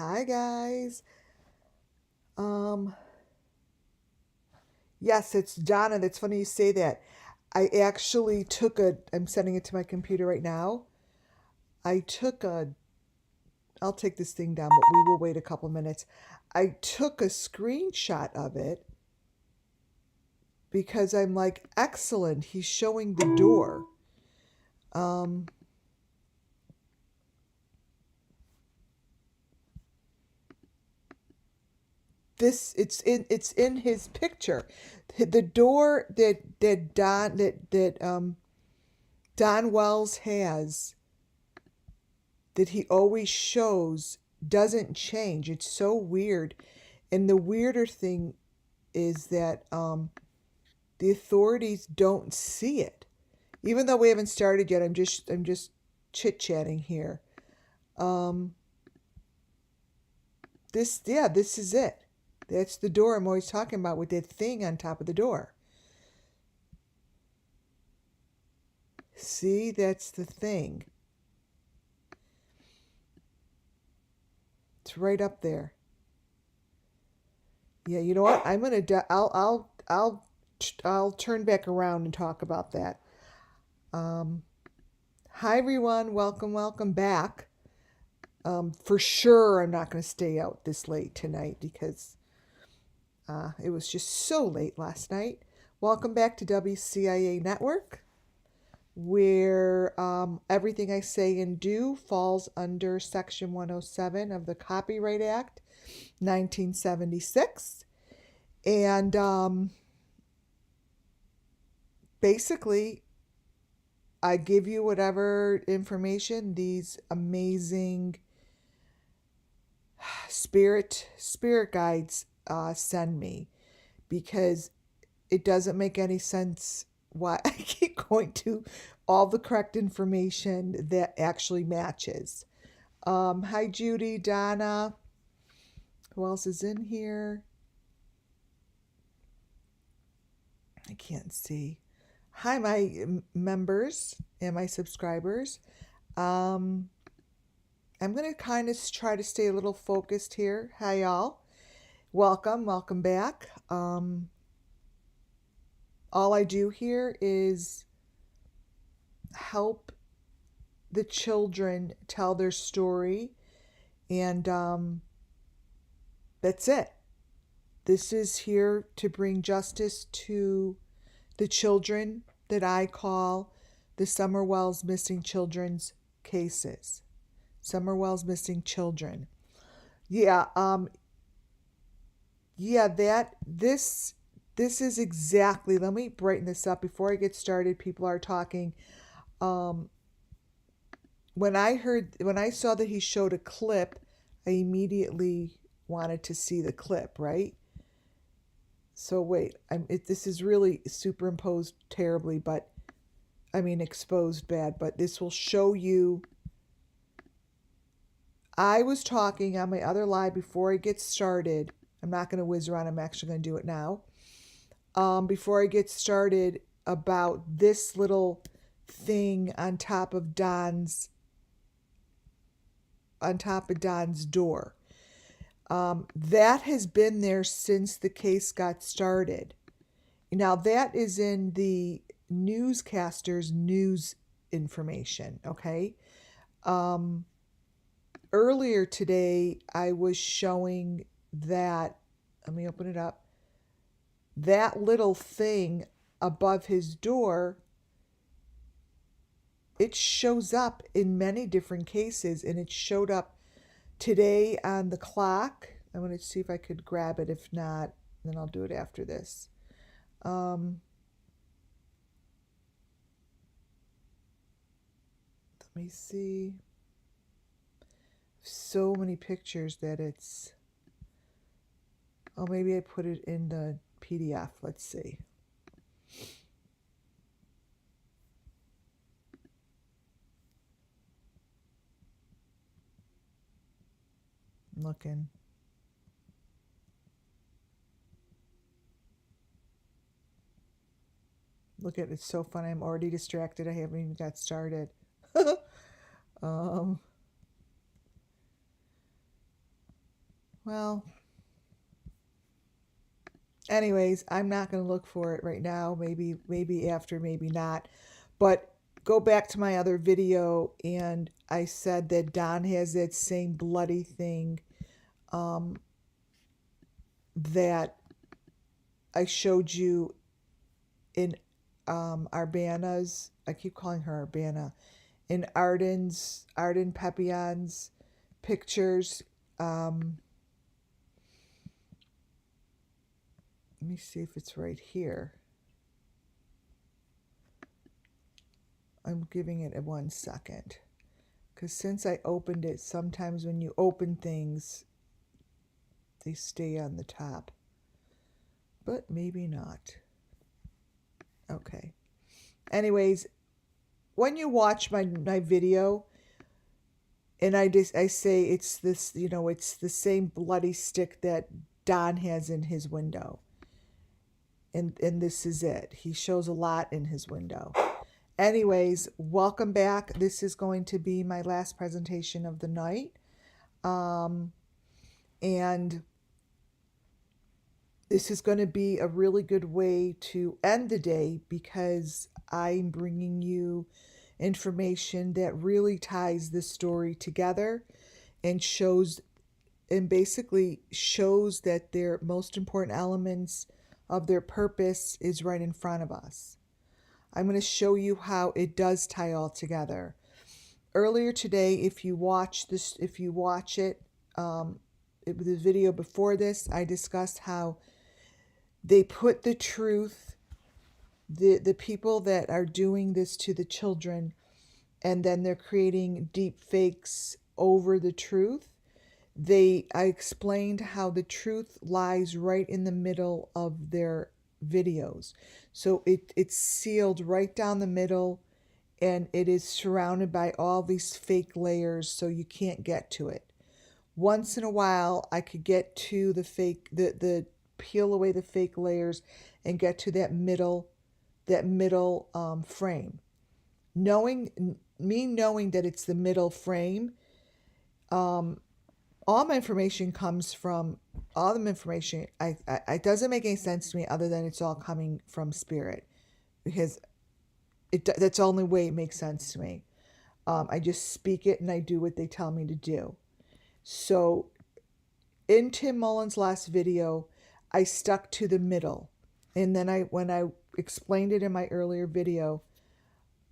Hi guys. Um yes, it's Donna. That's funny you say that. I actually I'm sending it to my computer right now. I took a I'll take this thing down, but we will wait a couple minutes. I took a screenshot of it because I'm like, excellent, he's showing the door. Um this it's in his picture. The door that Don Wells has that he always shows doesn't change. It's so weird. And the weirder thing is that the authorities don't see it. Even though we haven't started yet, I'm just chit-chatting here. Um this is it. That's the door I'm always talking about with that thing on top of the door. See, that's the thing. It's right up there. Yeah, you know what? I'll turn back around and talk about that. Um, Hi everyone, welcome back. For sure, I'm not going to stay out this late tonight because it was just so late last night. Welcome back to WCIA Network, where everything I say and do falls under Section 107 of the Copyright Act, 1976, and basically I give you whatever information these amazing spirit guides send me, because it doesn't make any sense why I keep going to all the correct information that actually matches. Hi Judy, Donna. Who else is in here? I can't see. Hi, my members and my subscribers. Um, I'm going to kind of try to stay a little focused here. Hi, y'all. Welcome back. All I do here is help the children tell their story, and that's it. This is here to bring justice to the children that I call the Summerwell's Missing Children's cases. Summerwell's Missing Children. Yeah, yeah, that this is exactly. Let me brighten this up before I get started. People are talking. Um, when I saw that he showed a clip, I immediately wanted to see the clip, right? So wait, this is really superimposed terribly, but I mean exposed bad, but this will show you. I was talking on my other live before I get started. I'm not going to whiz around. I'm actually going to do it now. Before I get started, about this little thing on top of Don's door. That has been there since the case got started. Now that is in the newscaster's news information. Okay. Um, Earlier today, I was showing that. Let me open it up. That little thing above his door, it shows up in many different cases, and it showed up today on the clock. I'm going to see if I could grab it. If not, then I'll do it after this. Let me see. So many pictures that it's. Oh, maybe I put it in the PDF. Let's see. I'm looking. Look at it. It's so funny. I'm already distracted. I haven't even got started. um, Well, anyways, I'm not going to look for it right now. Maybe after, maybe not. But go back to my other video, and I said that Don has that same bloody thing um, that I showed you in Arbana's. I keep calling her Arbana. In Arden Pepion's pictures. Um, Let me see if it's right here. I'm giving it a 1 second. Because since I opened it, sometimes when you open things, they stay on the top. But maybe not. Okay. Anyways, when you watch my video, and I say it's this, it's the same bloody stick that Don has in his window. And this is it. He shows a lot in his window. Anyways, welcome back. This is going to be my last presentation of the night. And this is going to be a really good way to end the day because I'm bringing you information that really ties this story together and basically shows that their most important elements of their purpose is right in front of us. I'm going to show you how it does tie all together. Earlier today, if you watch it, the video before this, I discussed how they put the truth, the people that are doing this to the children, and then they're creating deep fakes over the truth. I explained how the truth lies right in the middle of their videos. So it's sealed right down the middle, and it is surrounded by all these fake layers, so you can't get to it. Once in a while, I could get to the peel away the fake layers and get to that middle frame. Knowing that it's the middle frame, all the information, it doesn't make any sense to me other than it's all coming from spirit, because that's the only way it makes sense to me. I just speak it and I do what they tell me to do. So in Tim Mullen's last video, I stuck to the middle. And then when I explained it in my earlier video,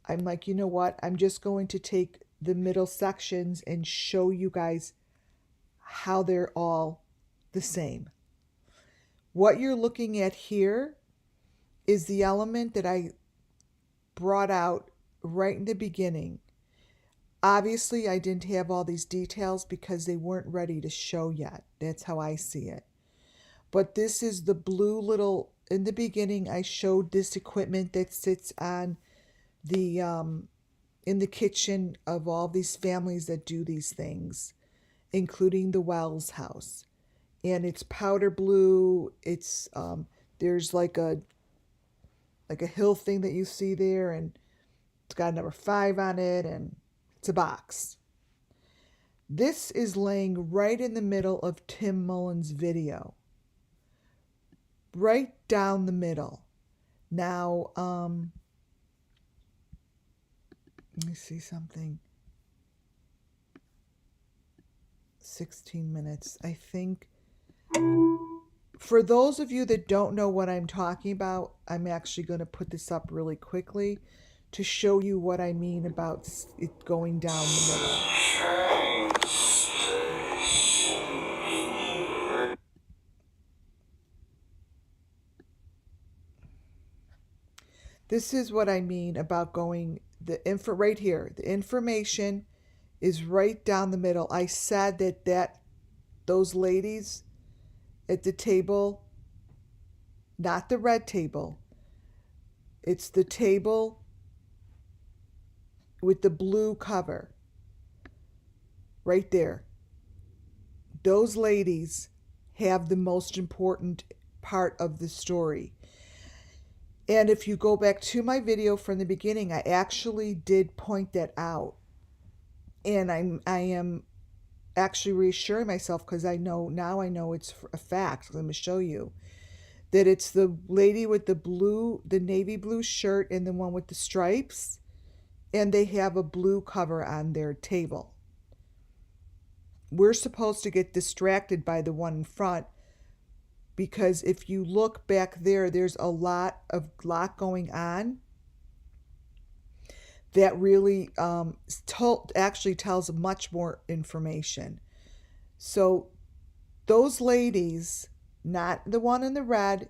I'm like, you know what? I'm just going to take the middle sections and show you guys how they're all the same. What you're looking at here is the element that I brought out right in the beginning. Obviously, I didn't have all these details because they weren't ready to show yet. That's how I see it. But this is the blue little, in the beginning, I showed this equipment that sits on the, in the kitchen of all these families that do these things, including the Wells house. And it's powder blue. It's, there's like a hill thing that you see there, and it's got number 5 on it, and it's a box. This is laying right in the middle of Tim Mullen's video. Right down the middle. Now, let me see something. 16 minutes. I think for those of you that don't know what I'm talking about, I'm actually going to put this up really quickly to show you what I mean about it going down the middle. This is what I mean about going right here. The information is right down the middle. I said that those ladies at the table, not the red table, it's the table with the blue cover. Right there. Those ladies have the most important part of the story. And if you go back to my video from the beginning, I actually did point that out. And I am actually reassuring myself because I know it's a fact. Let me show you that it's the lady with the navy blue shirt and the one with the stripes, and they have a blue cover on their table. We're supposed to get distracted by the one in front because if you look back there, there's a lot going on that really actually tells much more information. So those ladies, not the one in the red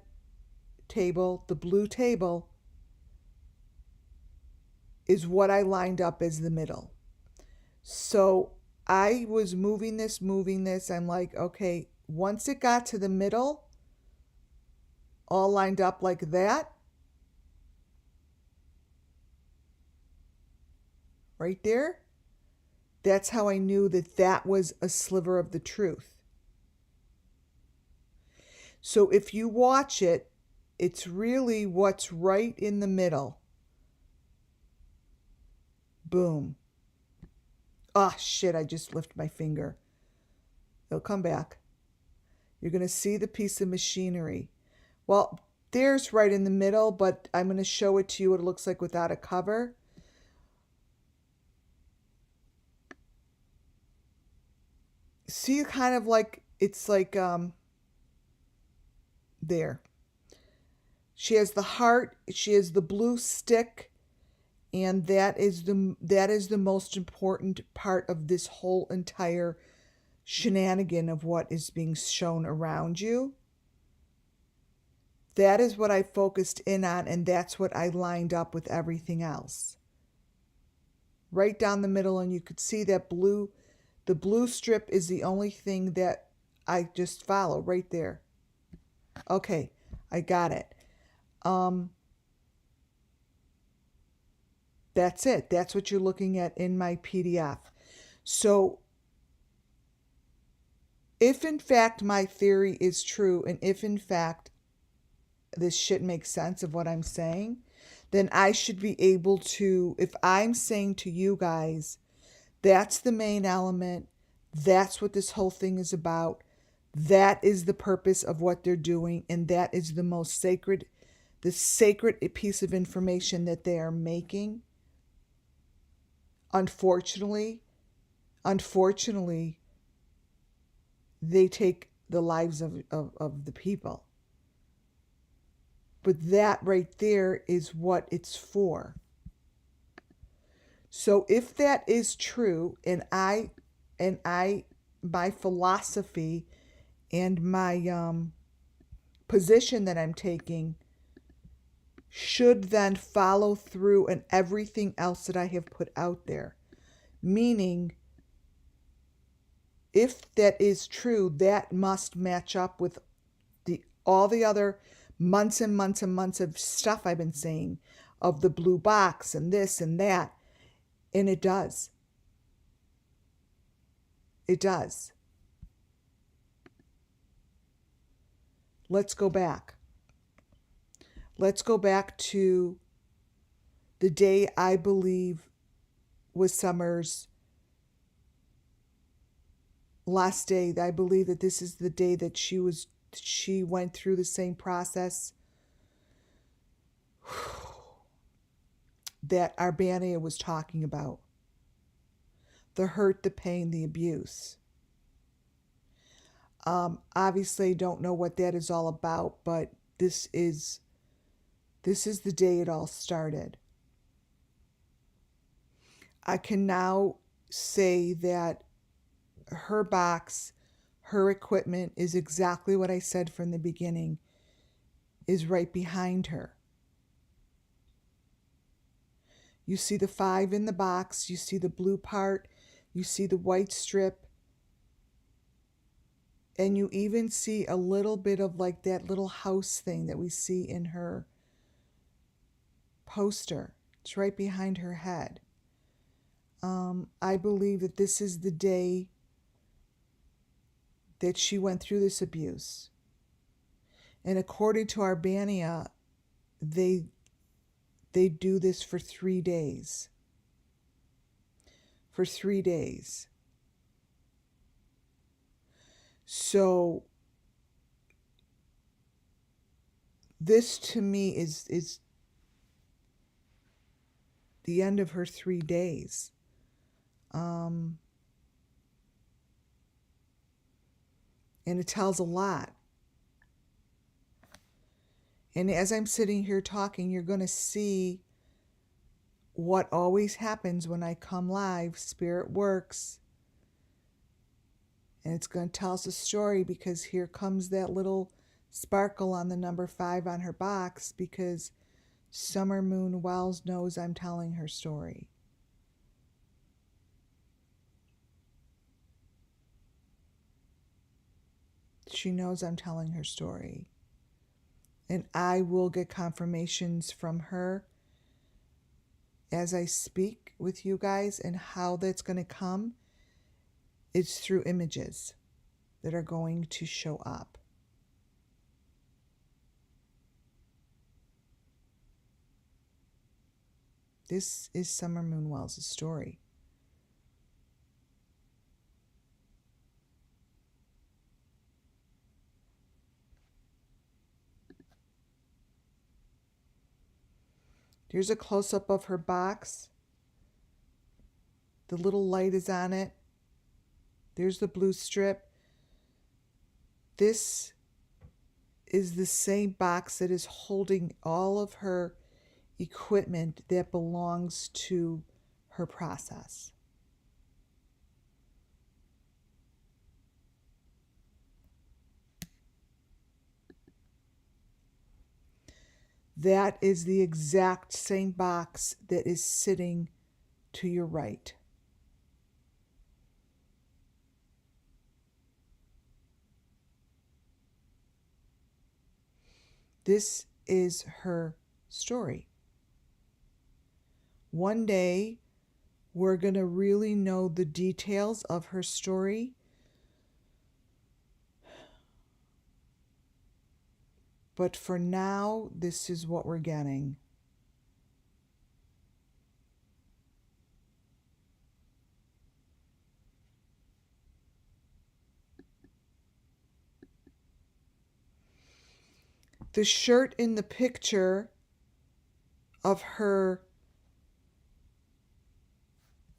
table, the blue table, is what I lined up as the middle. So I was moving this. I'm like, okay, once it got to the middle, all lined up like that, right there, that's how I knew that that was a sliver of the truth. So if you watch it, it's really what's right in the middle. Boom. Ah, shit, I just lifted my finger. It'll come back. You're going to see the piece of machinery. Well, there's right in the middle, but I'm going to show it to you what it looks like without a cover. See, kind of like, it's like, there. She has the heart, she has the blue stick, and that is the most important part of this whole entire shenanigan of what is being shown around you. That is what I focused in on, and that's what I lined up with everything else. Right down the middle, and you could see that the blue strip is the only thing that I just follow right there. Okay, I got it. That's it. That's what you're looking at in my PDF. So if in fact my theory is true, and if in fact this shit makes sense of what I'm saying, then I should be able to, if I'm saying to you guys, that's the main element, that's what this whole thing is about, that is the purpose of what they're doing, and that is the sacred piece of information that they are making. Unfortunately, they take the lives of the people. But that right there is what it's for. So if that is true, and my philosophy and my position that I'm taking should then follow through in everything else that I have put out there. Meaning, if that is true, that must match up with all the other months and months and months of stuff I've been saying, of the blue box and this and that. And it does. It does. Let's go back. Let's go back to the day I believe was Summer's last day. I believe that this is the day that she went through the same process that Arbania was talking about. The hurt, the pain, the abuse. Obviously, I don't know what that is all about, but this is the day it all started. I can now say that her box, her equipment is exactly what I said from the beginning, is right behind her. You see the 5 in the box, you see the blue part, you see the white strip, and you even see a little bit of like that little house thing that we see in her poster. It's right behind her head. I believe that this is the day that she went through this abuse. And according to Arbania, they do this for 3 days. For 3 days. So this to me is the end of her 3 days. And it tells a lot. And as I'm sitting here talking, you're going to see what always happens when I come live. Spirit works. And it's going to tell us a story, because here comes that little sparkle on the number 5 on her box, because Summer Moon Wells knows I'm telling her story. She knows I'm telling her story. And I will get confirmations from her as I speak with you guys, and how that's going to come is through images that are going to show up. This is Summer Moon Wells' story. Here's a close-up of her box. The little light is on it. There's the blue strip. This is the same box that is holding all of her equipment that belongs to her process. That is the exact same box that is sitting to your right. This is her story. One day, we're going to really know the details of her story. But for now, this is what we're getting. The shirt in the picture of her,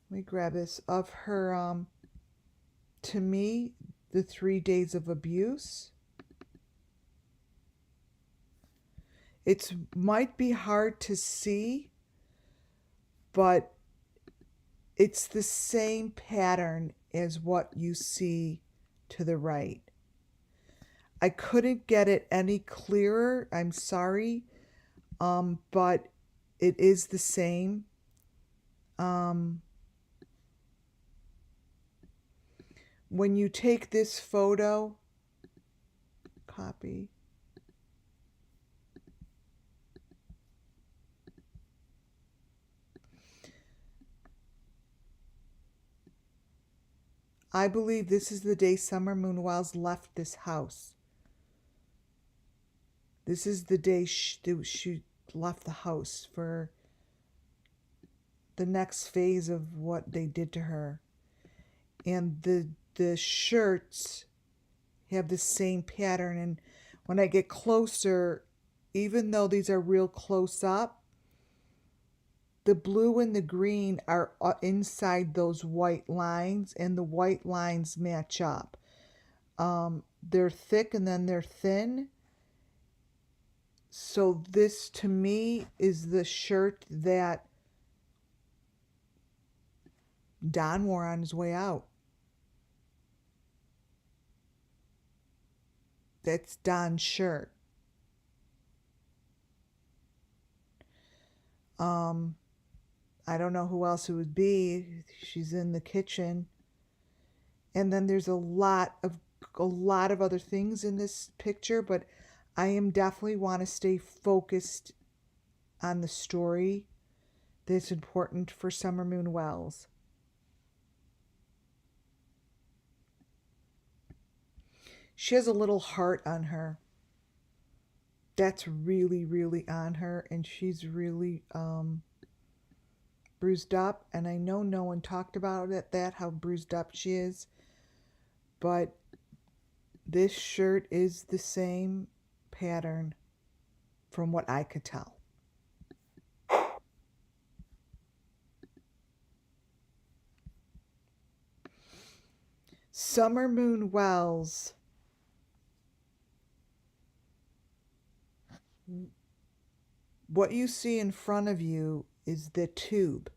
let me grab this, of her, to me, the 3 days of abuse. It might be hard to see, but it's the same pattern as what you see to the right. I couldn't get it any clearer. I'm sorry. But it is the same. When you take this photo, copy. I believe this is the day Summer Moon Wells left this house. This is the day she left the house for the next phase of what they did to her. And the shirts have the same pattern. And when I get closer, even though these are real close up, the blue and the green are inside those white lines, and the white lines match up. They're thick and then they're thin. So this, to me, is the shirt that Don wore on his way out. That's Don's shirt. I don't know who else it would be. She's in the kitchen. And then there's a lot of other things in this picture, but I am definitely want to stay focused on the story that's important for Summer Moon Wells. She has a little heart on her. That's really, really on her, and she's really bruised up. And I know no one talked about it, how bruised up she is, but This shirt is the same pattern from what I could tell. Summer Moon Wells. What you see in front of you is the tube.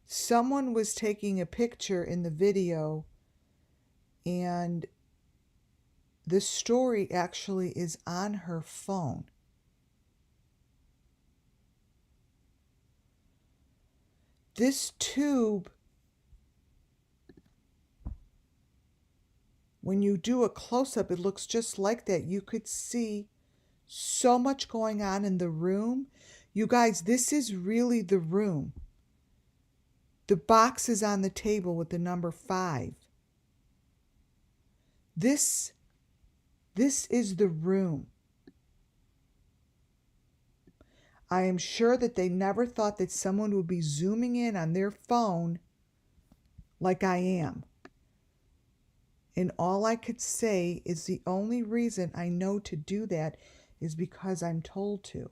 Someone was taking a picture in the video, and the story actually is on her phone. This tube, when you do a close-up, it looks just like that. You could see so much going on in the room. You guys, this is really the room. The box is on the table with the number 5. This is the room. I am sure that they never thought that someone would be zooming in on their phone like I am. And all I could say is the only reason I know to do that is because I'm told to.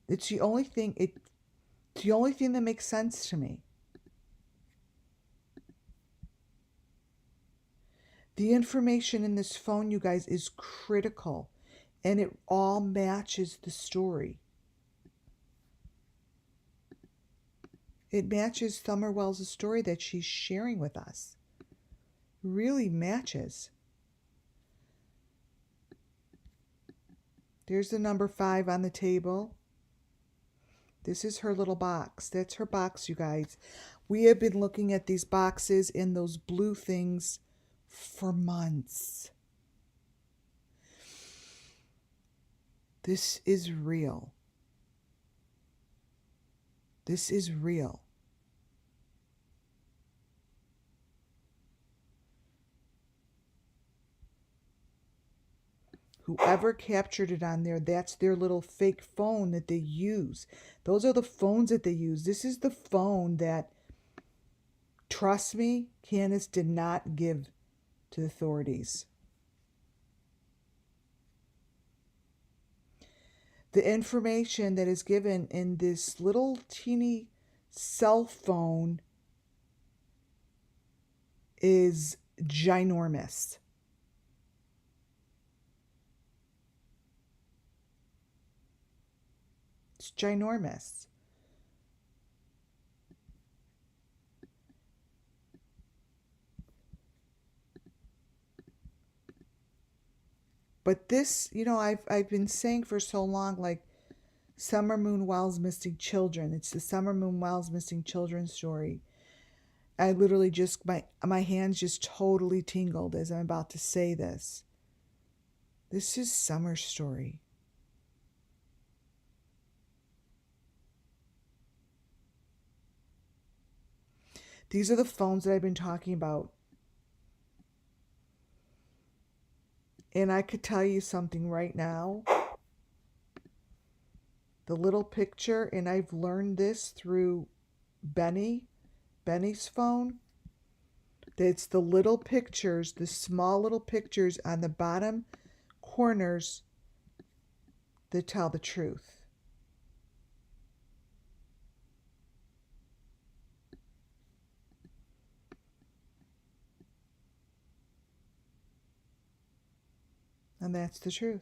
It's the only thing that makes sense to me. The information in this phone, you guys, is critical, and it all matches the story. It matches Summer Wells' story that she's sharing with us. Really matches. There's the number 5 on the table. This is her little box. That's her box, you guys. We have been looking at these boxes and those blue things for months. This is real. This is real. Whoever captured it on there, that's their little fake phone that they use. Those are the phones that they use. This is the phone that, trust me, Candace did not give to the authorities. The information that is given in this little teeny cell phone is ginormous. It's ginormous. But this, I've been saying for so long, like Summer Moon Wells missing children. It's the Summer Moon Wells missing children story. I literally just, my hands just totally tingled as I'm about to say this. This is Summer's story. These are the phones that I've been talking about. And I could tell you something right now. The little picture, and I've learned this through Benny's phone. It's the little pictures, the small little pictures on the bottom corners that tell the truth. And that's the truth.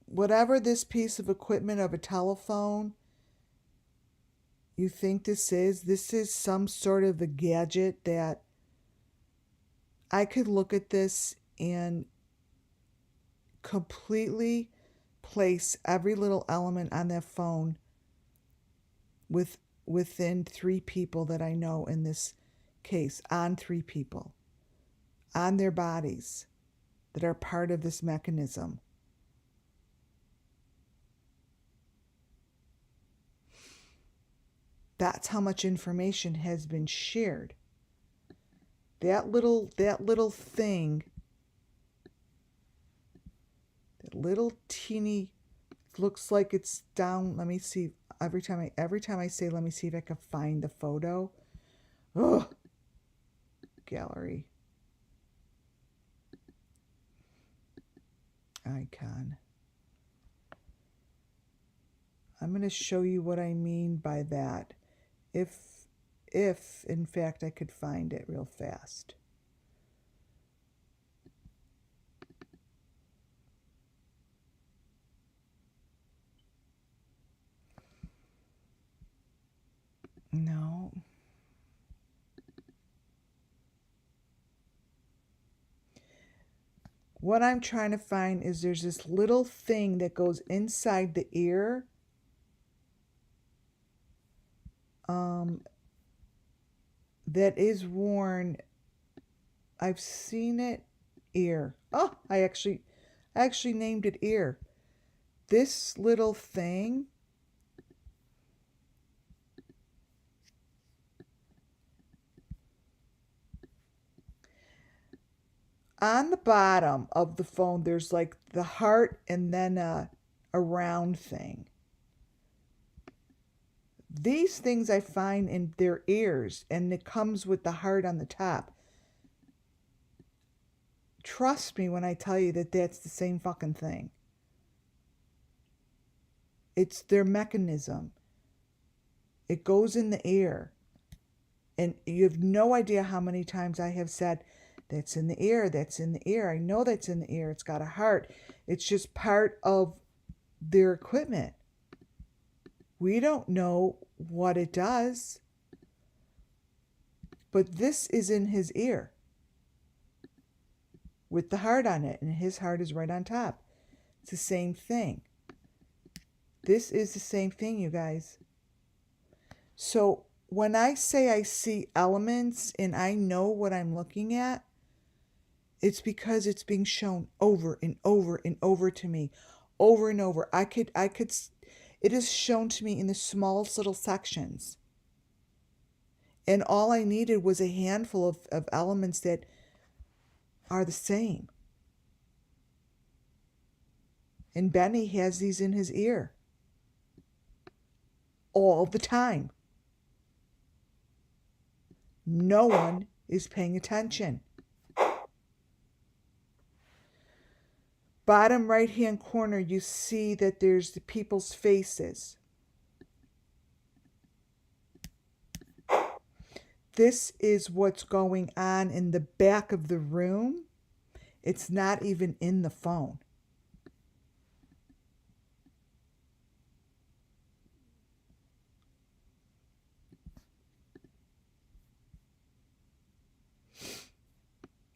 Whatever this piece of equipment of a telephone you think this is some sort of a gadget that I could look at this and completely place every little element on that phone within 3 people that I know in this case, on 3 people, on their bodies that are part of this mechanism. That's how much information has been shared. That little thing little teeny, looks like it's down. Let me see. Every time I say, let me see if I can find the photo. Oh, gallery. Icon. I'm going to show you what I mean by that. If in fact I could find it real fast. No. What I'm trying to find is there's this little thing that goes inside the ear. That is worn. I've seen it. Ear. Oh, I actually named it ear. This little thing on the bottom of the phone, there's like the heart and then a round thing. These things I find in their ears, and it comes with the heart on the top. Trust me when I tell you that that's the same fucking thing. It's their mechanism. It goes in the ear. And you have no idea how many times I have said, that's in the ear, that's in the ear. I know that's in the ear. It's got a heart. It's just part of their equipment. We don't know what it does. But this is in his ear with the heart on it, and his heart is right on top. It's the same thing. This is the same thing, you guys. So when I say I see elements and I know what I'm looking at, it's because it's being shown over and over and over to me, over and over. It is shown to me in the smallest little sections. And all I needed was a handful of elements that are the same. And Benny has these in his ear all the time. No one is paying attention. Bottom right hand corner, you see that there's the people's faces. This is what's going on in the back of the room. It's not even in the phone.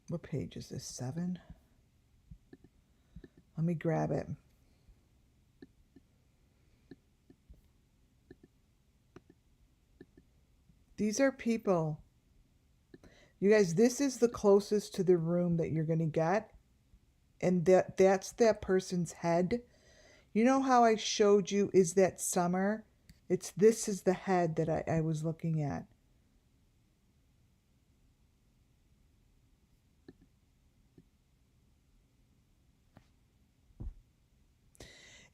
What page is this? 7? Let me grab it. These are people. You guys, this is the closest to the room that you're going to get. And that's that person's head. You know how I showed you is that summer? This is the head that I was looking at.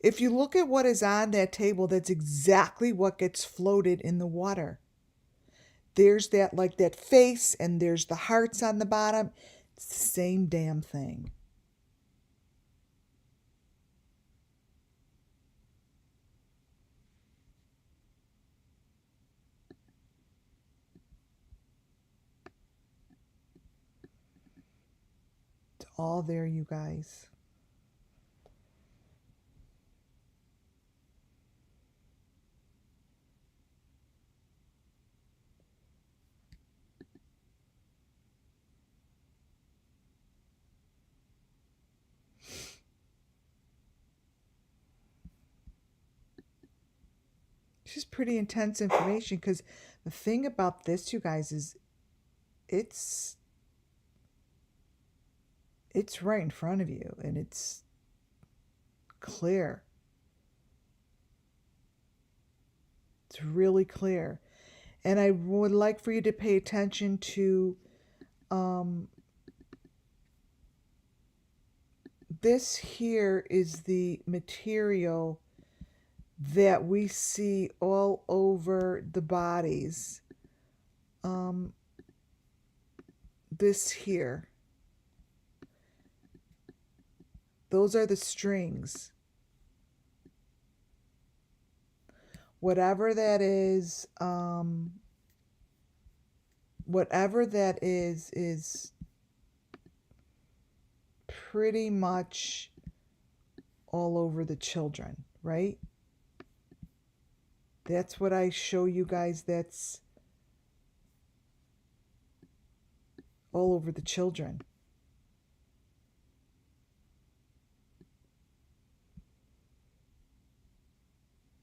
If you look at what is on that table, that's exactly what gets floated in the water. There's that, like that face, and there's the hearts on the bottom. It's the same damn thing. It's all there, you guys. It's just pretty intense information, because the thing about this, you guys, is it's right in front of you, and it's clear. It's really clear. And I would like for you to pay attention to this here is the material that we see all over the bodies. This here. Those are the strings. Whatever that is pretty much all over the children, right? That's what I show you guys. That's all over the children.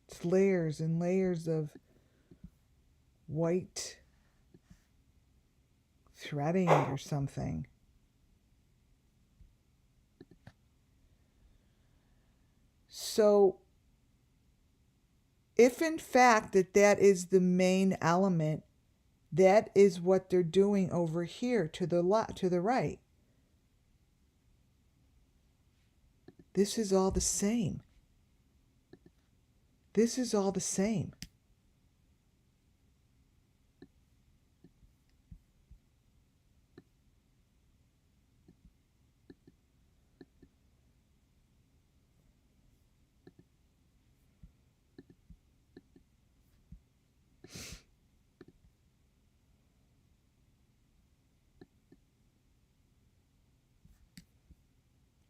It's layers and layers of white threading or something. So if in fact that is the main element, that is what they're doing over here to the right. This is all the same. This is all the same.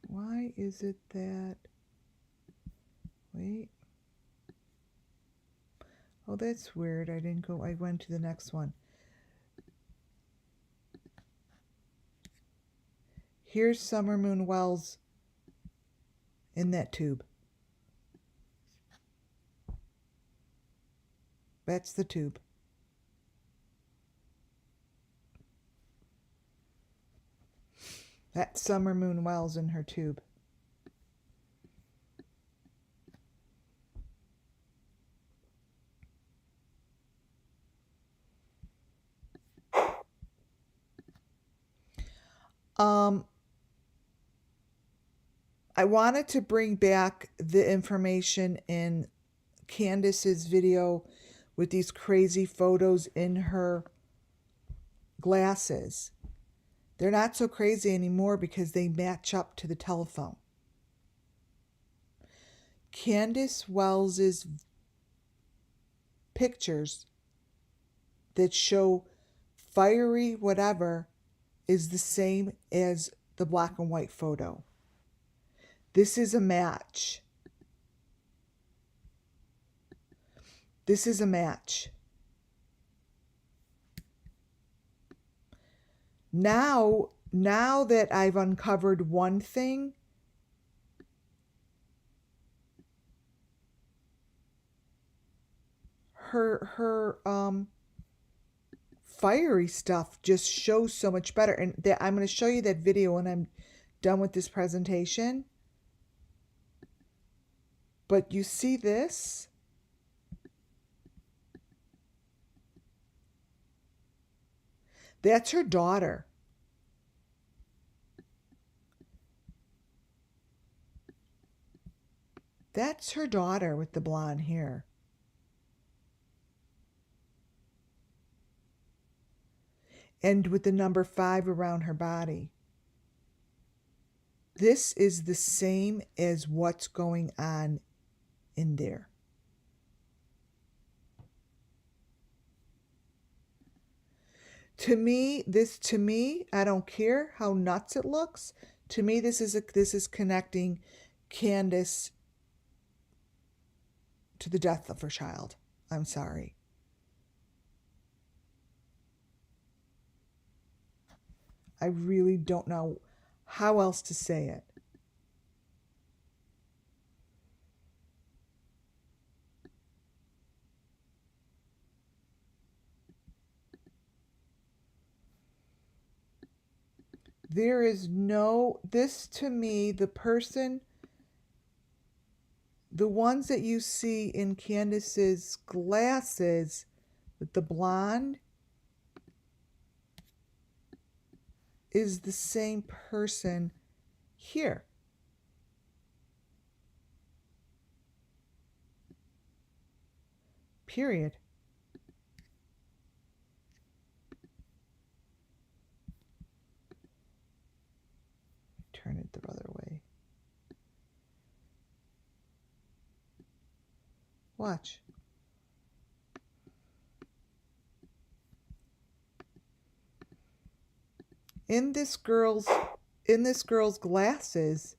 Why is it that... Wait. Oh, that's weird. I went to the next one. Here's Summer Moon Wells in that tube. That's the tube. That's Summer Moon Wells in her tube. I wanted to bring back the information in Candace's video with these crazy photos in her glasses. They're not so crazy anymore because they match up to the telephone. Candace Wells's pictures that show fiery whatever is the same as the black and white photo. This is a match. This is a match. Now that I've uncovered one thing, her fiery stuff just shows so much better. And I'm going to show you that video when I'm done with this presentation. But you see this? That's her daughter. That's her daughter with the blonde hair. And with the number 5 around her body. This is the same as what's going on in there. To me, I don't care how nuts it looks. To me, this is connecting Candace to the death of her child. I'm sorry. I really don't know how else to say it. There is this to me, the ones that you see in Candace's glasses with the blonde is the same person here. Period. Turn it the other way. Watch. In this girl's glasses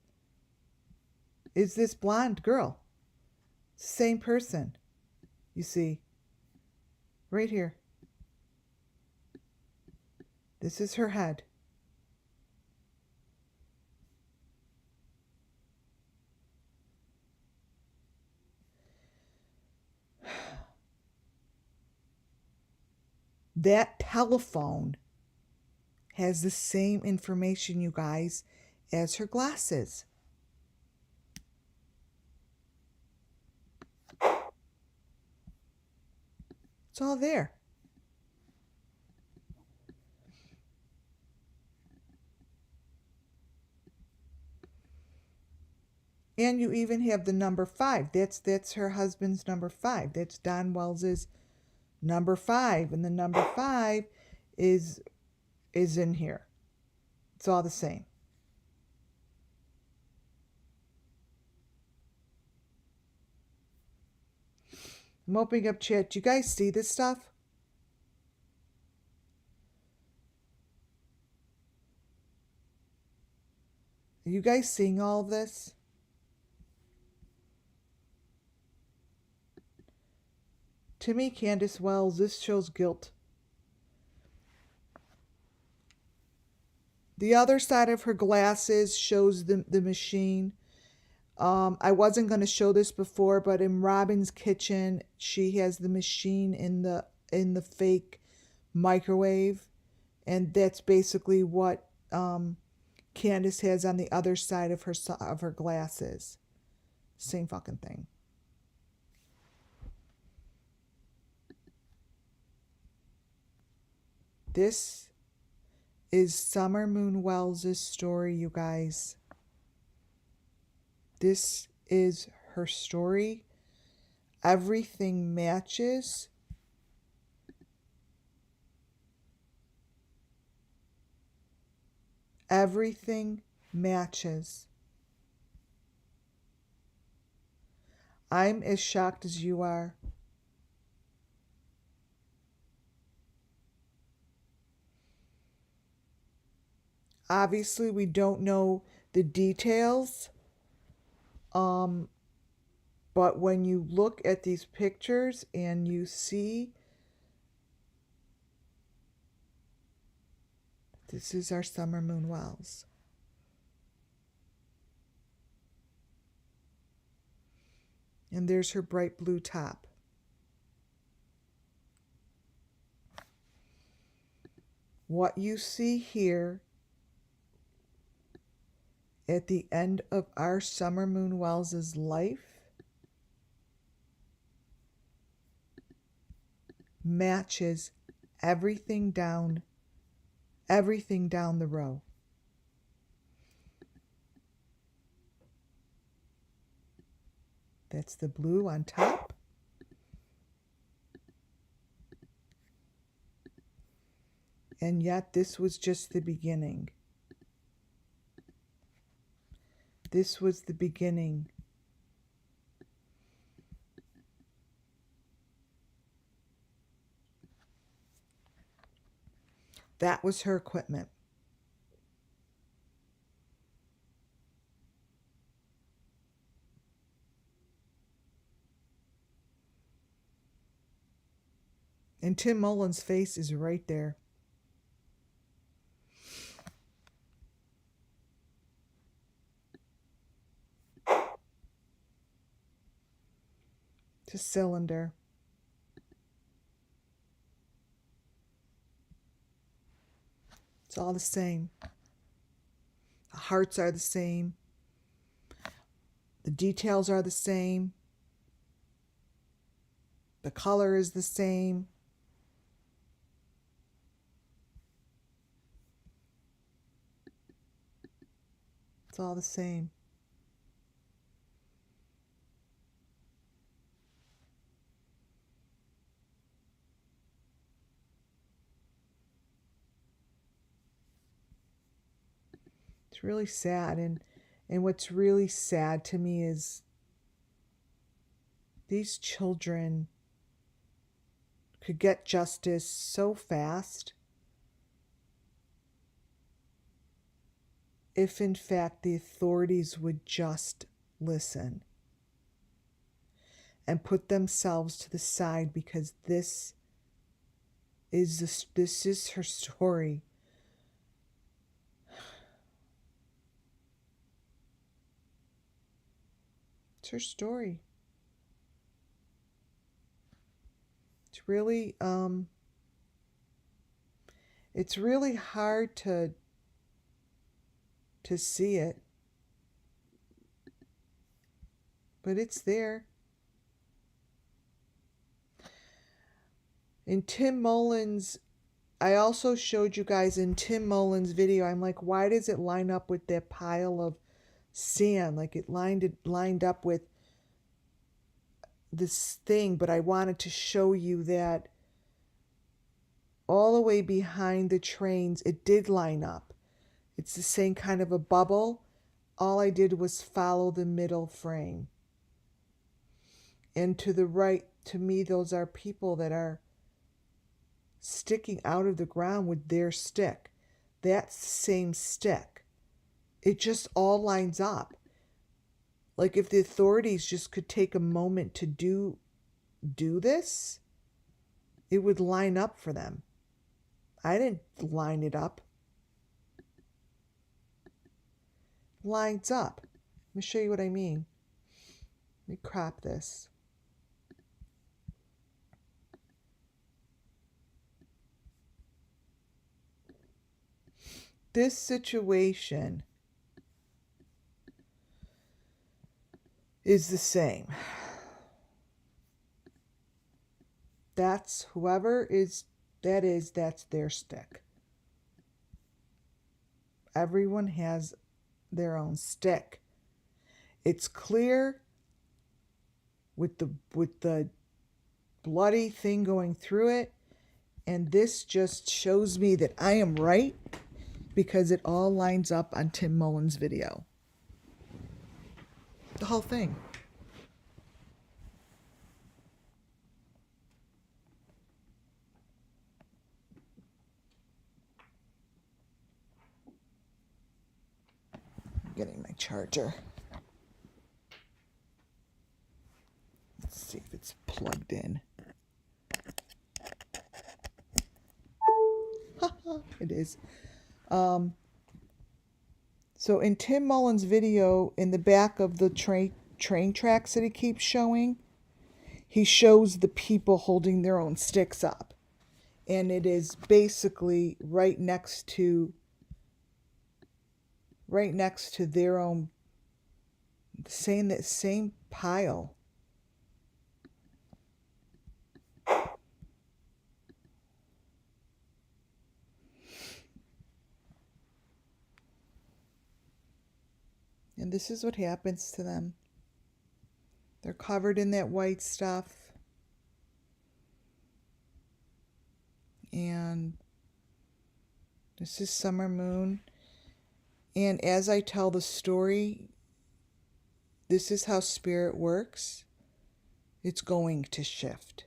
is this blonde girl. Same person. You see. Right here. This is her head. That telephone has the same information, you guys, as her glasses. It's all there. And you even have the number 5. That's her husband's number 5. That's Don Wells's number 5. And the number 5 is in here. It's all the same. I'm opening up chat. Do you guys see this stuff? Are you guys seeing all of this? To me, Candace Wells, this shows guilt. The other side of her glasses shows the machine. I wasn't going to show this before, but in Robin's kitchen, she has the machine in the fake microwave, and that's basically what Candace has on the other side of her glasses. Same fucking thing. This is Summer Moon Wells' story, you guys. This is her story. Everything matches. Everything matches. I'm as shocked as you are. Obviously, we don't know the details. But when you look at these pictures and you see, this is our Summer Moon Wells. And there's her bright blue top. What you see here at the end of our Summer Moon Wells' life matches everything down the row. That's the blue on top. And yet this was just the beginning. This was the beginning. That was her equipment. And Tim Mullen's face is right there. It's a cylinder. It's all the same. The hearts are the same. The details are the same. The color is the same. It's all the same. It's really sad. And what's really sad to me is these children could get justice so fast if in fact the authorities would just listen and put themselves to the side, because this is her story. It's her story. It's really hard to see it, but it's there. In Tim Mullen's, I also showed you guys in Tim Mullen's video, I'm like, why does it line up with that pile of sand? Like it lined up with this thing, but I wanted to show you that all the way behind the trains, it did line up. It's the same kind of a bubble. All I did was follow the middle frame. And to the right, to me, those are people that are sticking out of the ground with their stick. That's the same stick. It just all lines up. Like if the authorities just could take a moment to do this, it would line up for them. I didn't line it up. Lines up. Let me show you what I mean. Let me crop this. This situation is the same. That's whoever that's their stick. Everyone has their own stick. It's clear with the bloody thing going through it, and this just shows me that I am right, because it all lines up on Tim Mullen's video. The whole thing. I'm getting my charger. Let's see if it's plugged in. It is. So in Tim Mullen's video, in the back of the train tracks that he keeps showing, he shows the people holding their own sticks up. And it is basically right next to their own, same pile. And this is what happens to them. They're covered in that white stuff. And this is Summer Moon. And as I tell the story, this is how spirit works. It's going to shift.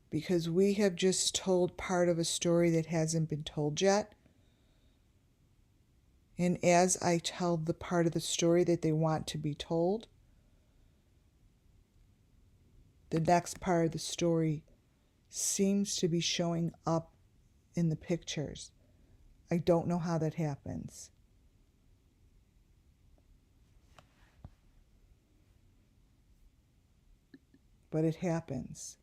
Because we have just told part of a story that hasn't been told yet. And as I tell the part of the story that they want to be told, the next part of the story seems to be showing up in the pictures. I don't know how that happens. But it happens.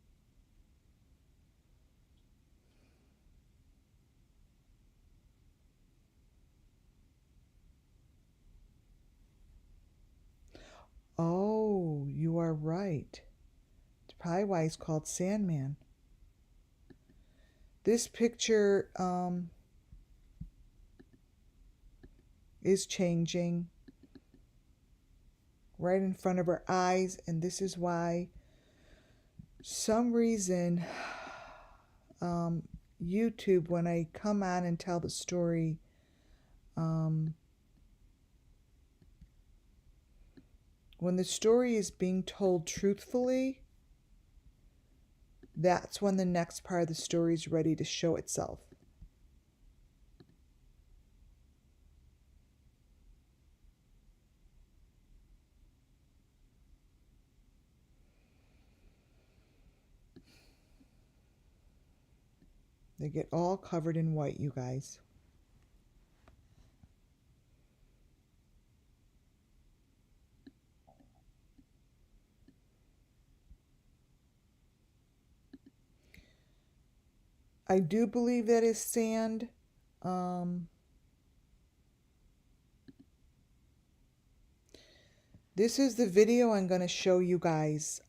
Oh, you are right. It's probably why he's called Sandman. This picture is changing right in front of our eyes, and this is why some reason YouTube, when I come on and tell the story, When the story is being told truthfully, that's when the next part of the story is ready to show itself. They get all covered in white, you guys. I do believe that is sand. This is the video I'm going to show you guys.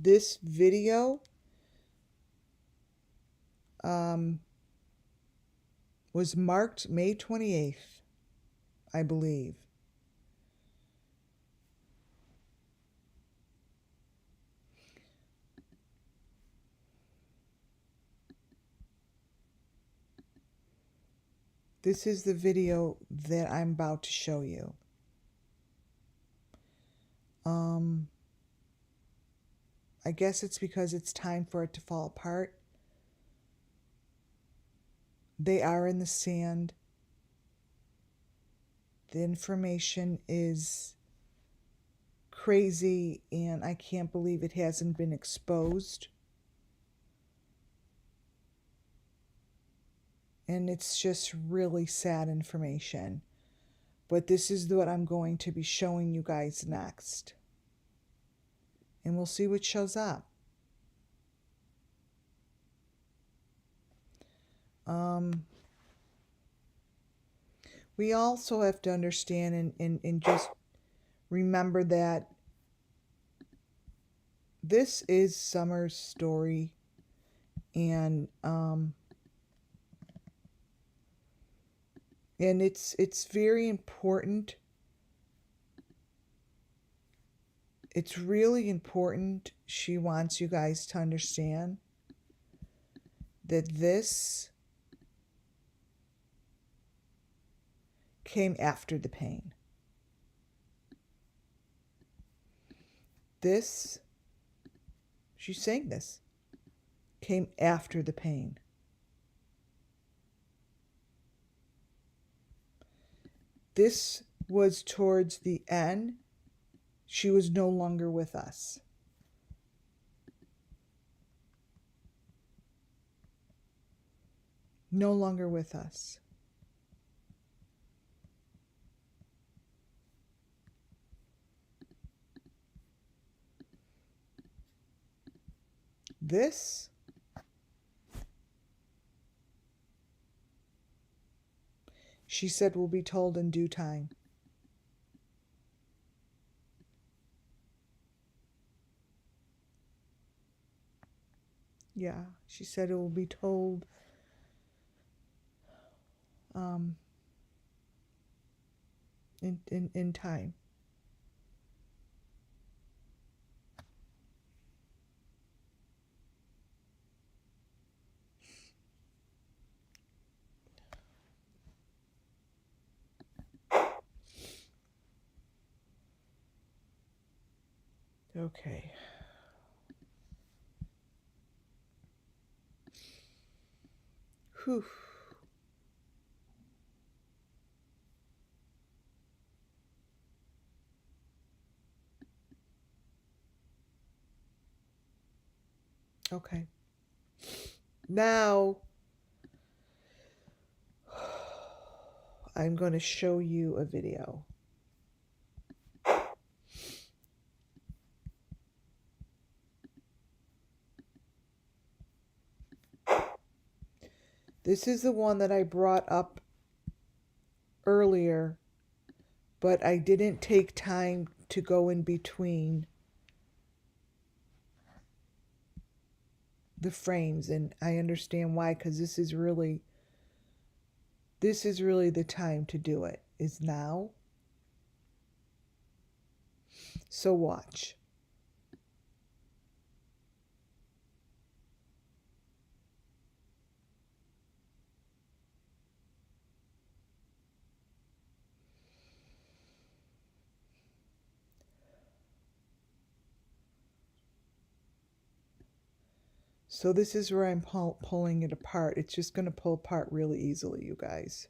This video was marked May 28th, I believe. This is the video that I'm about to show you. I guess it's because it's time for it to fall apart. They are in the sand. The information is crazy, and I can't believe it hasn't been exposed. And it's just really sad information. But this is what I'm going to be showing you guys next. And we'll see what shows up. We also have to understand and just remember that this is Summer's story, and it's very important. It's really important. She wants you guys to understand that this came after the pain. This, she's saying this, came after the pain. This was towards the end. She was no longer with us. No longer with us. This she said will be told in due time. Yeah, she said it will be told in time. Okay. Whew. Okay. Now, I'm going to show you a video. This is the one that I brought up earlier, but I didn't take time to go in between the frames, and I understand why, because this is really the time to do it, is now. So watch. So this is where I'm pulling it apart. It's just going to pull apart really easily, you guys.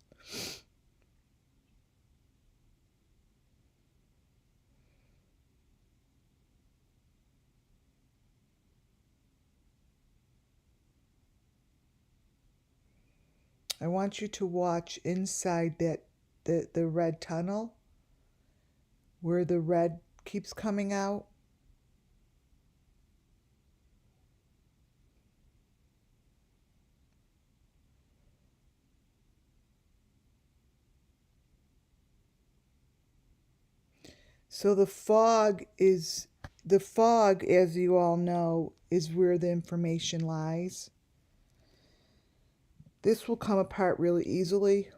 I want you to watch inside that the red tunnel where the red keeps coming out. So the fog, as you all know, is where the information lies. This will come apart really easily.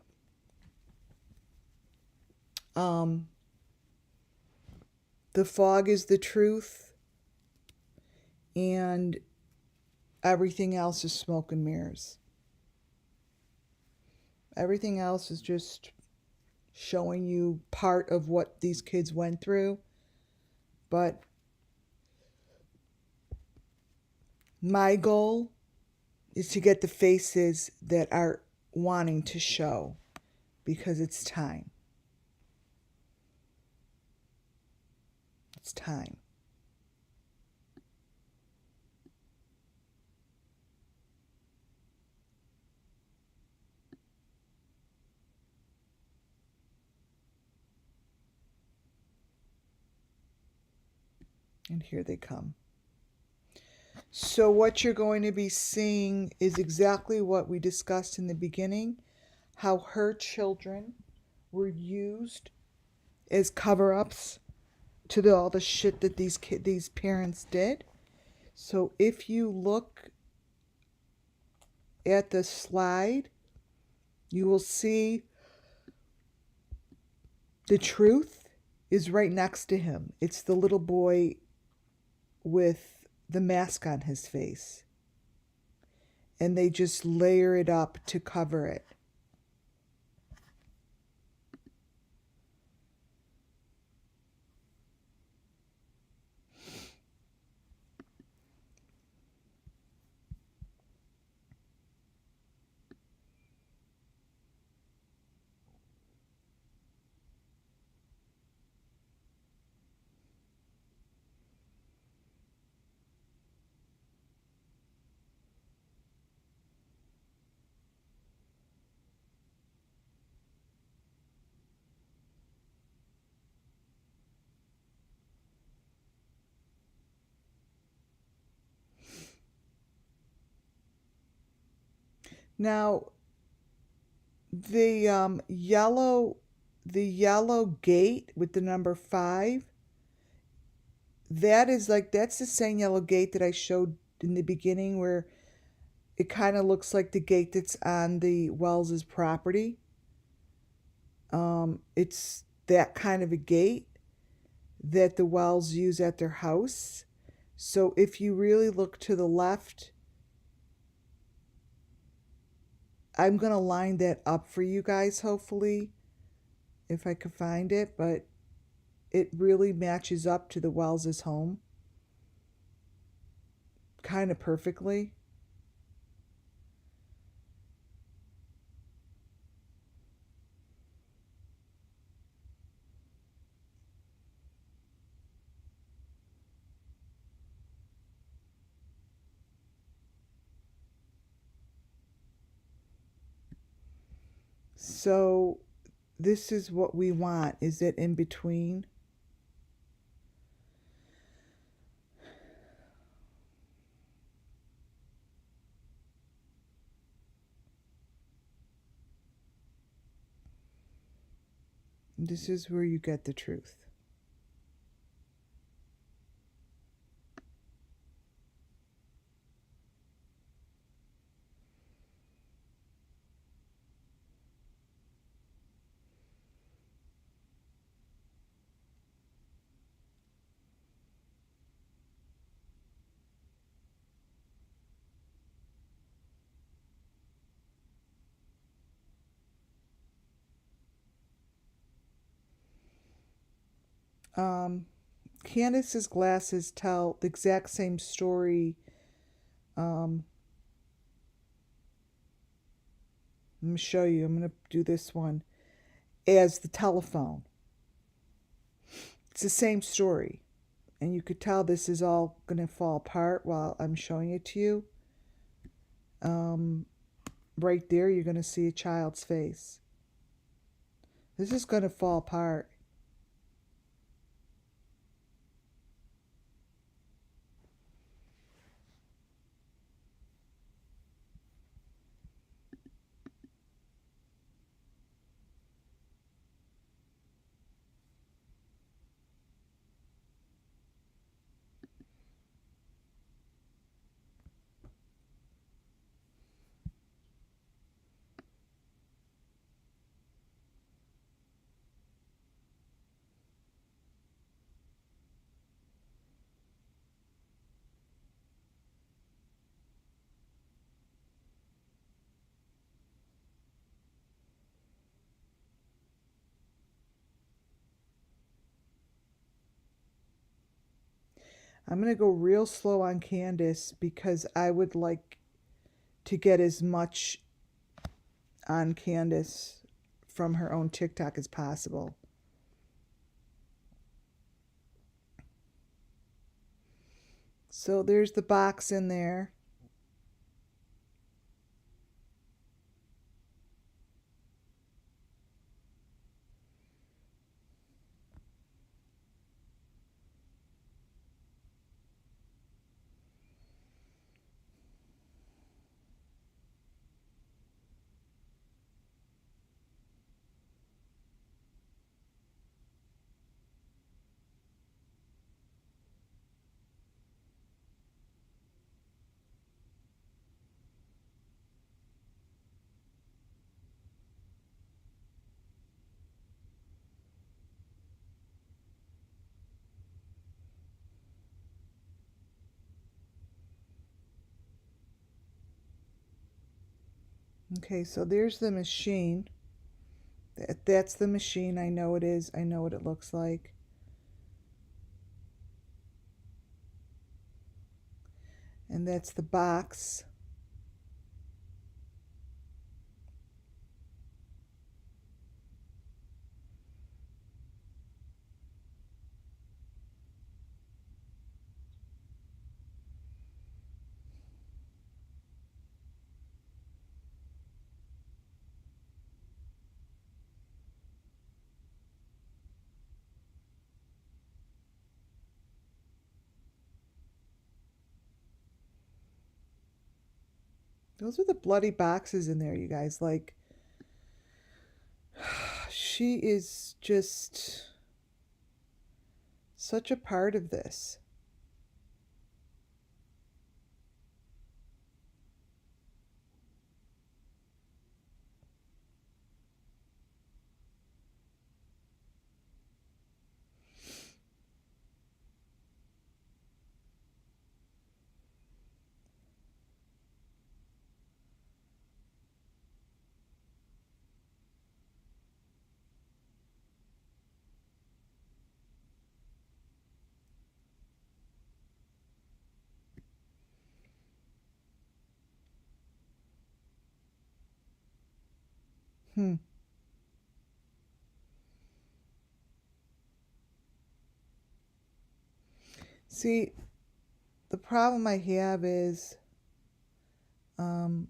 Um, the fog is the truth, and everything else is smoke and mirrors. Everything else is just showing you part of what these kids went through. But my goal is to get the faces that are wanting to show, because it's time. It's time. And here they come. So what you're going to be seeing is exactly what we discussed in the beginning, how her children were used as cover-ups to all the shit that these parents did. So if you look at the slide, you will see the truth is right next to him. It's the little boy with the mask on his face. And they just layer it up to cover it. Now, the yellow gate with the number 5, that's the same yellow gate that I showed in the beginning, where it kind of looks like the gate that's on the Wells's property. It's that kind of a gate that the Wells use at their house. So if you really look to the left, I'm going to line that up for you guys, hopefully, if I could find it, but it really matches up to the Wells' home kind of perfectly. So this is what we want, is it in between? This is where you get the truth. Candace's glasses tell the exact same story I'm going to show you. I'm going to do this one as the telephone. It's the same story. And you could tell this is all going to fall apart while I'm showing it to you. Right there, you're going to see a child's face. This is going to fall apart. I'm going to go real slow on Candace because I would like to get as much on Candace from her own TikTok as possible. So there's the box in there. Okay, so there's the machine. That's the machine. I know it is. I know what it looks like. And that's the box. Those are the bloody boxes in there, you guys. Like, she is just such a part of this. Hmm. See, the problem I have is um,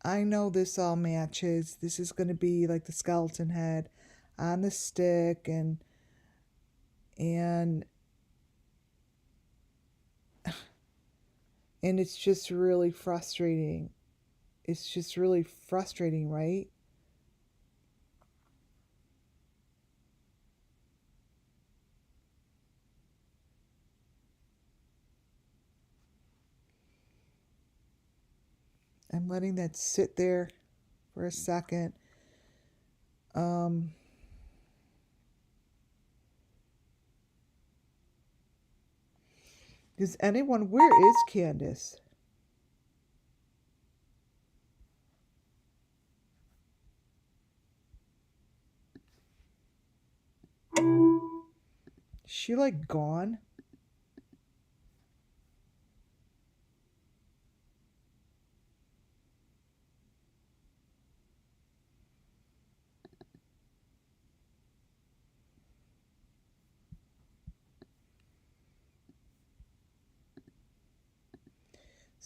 I know this all matches. This is going to be like the skeleton head on the stick and and it's just really frustrating. It's just really frustrating, right? I'm letting that sit there for a second. Um, does anyone, where is Candace? Is she like gone?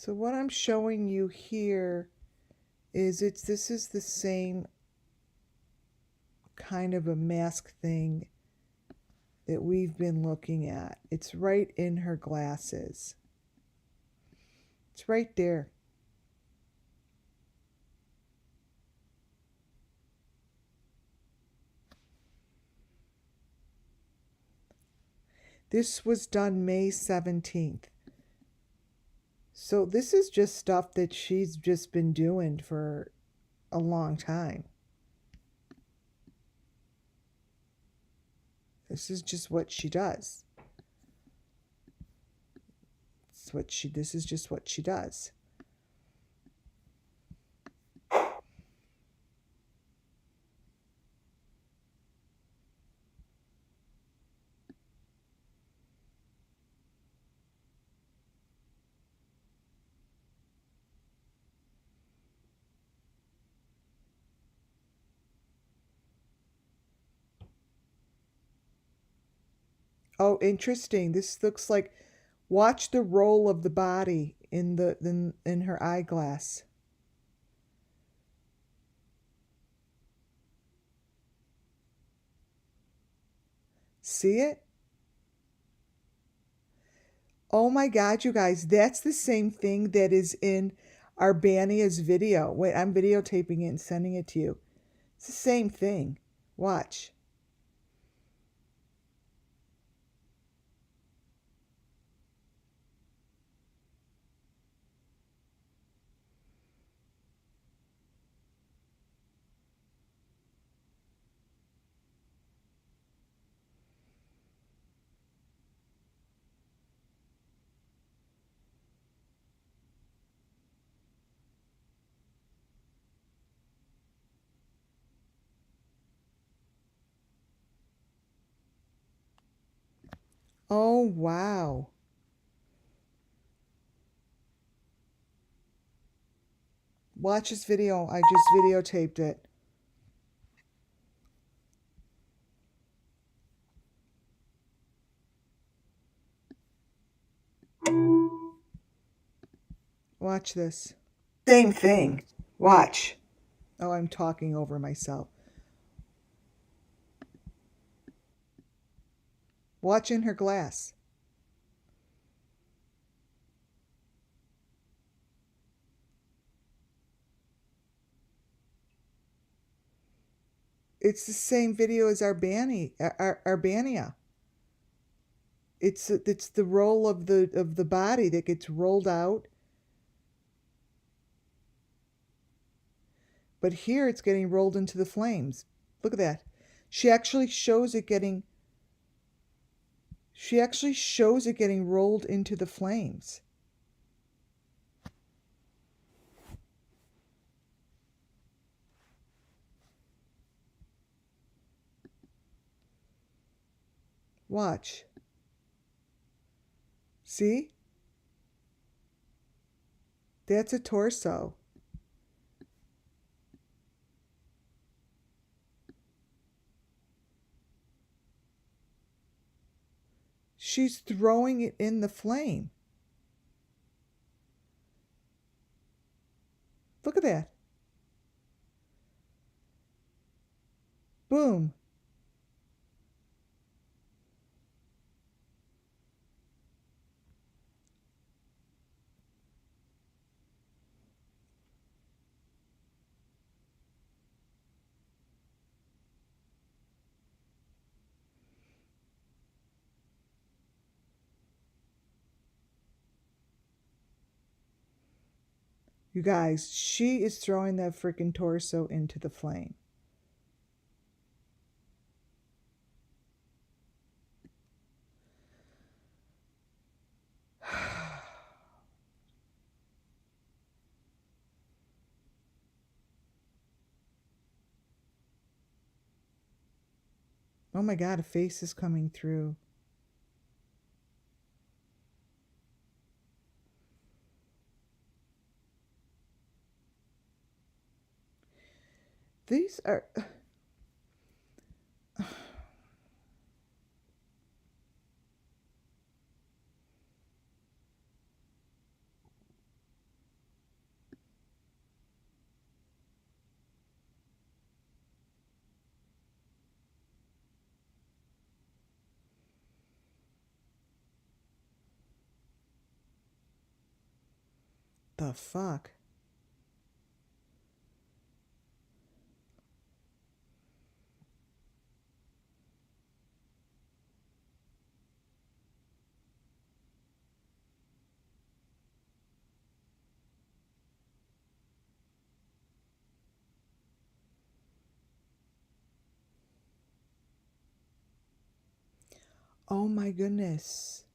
So what I'm showing you here is this is the same kind of a mask thing that we've been looking at. It's right in her glasses. It's right there. This was done May 17th. So this is just stuff that she's just been doing for a long time. This is just what she does. This is just what she does. Oh, interesting. This looks like, watch the roll of the body in her eyeglass. See it? Oh my God, you guys, that's the same thing that is in Arbania's video. Wait, I'm videotaping it and sending it to you. It's the same thing. Watch. Oh, wow. Watch this video. I just videotaped it. Watch this. Same thing. Watch. Oh, I'm talking over myself. Watch in her glass. It's the same video as Arbania. It's the roll of the body that gets rolled out. But here it's getting rolled into the flames. Look at that. She actually shows it getting rolled into the flames. Watch. See? That's a torso. She's throwing it in the flame. Look at that. Boom. You guys, she is throwing that freaking torso into the flame. Oh my God, a face is coming through. These are... the fuck? Oh my goodness.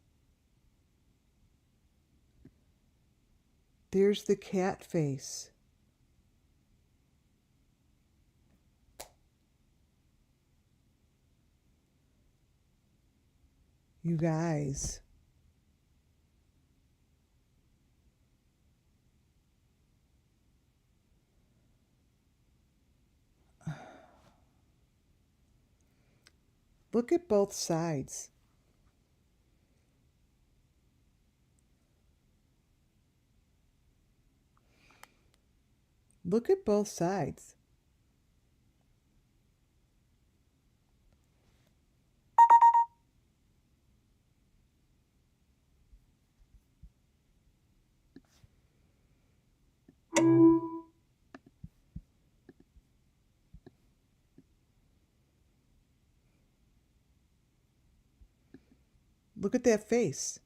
There's the cat face. You guys. Look at both sides. Look at both sides. Look at that face.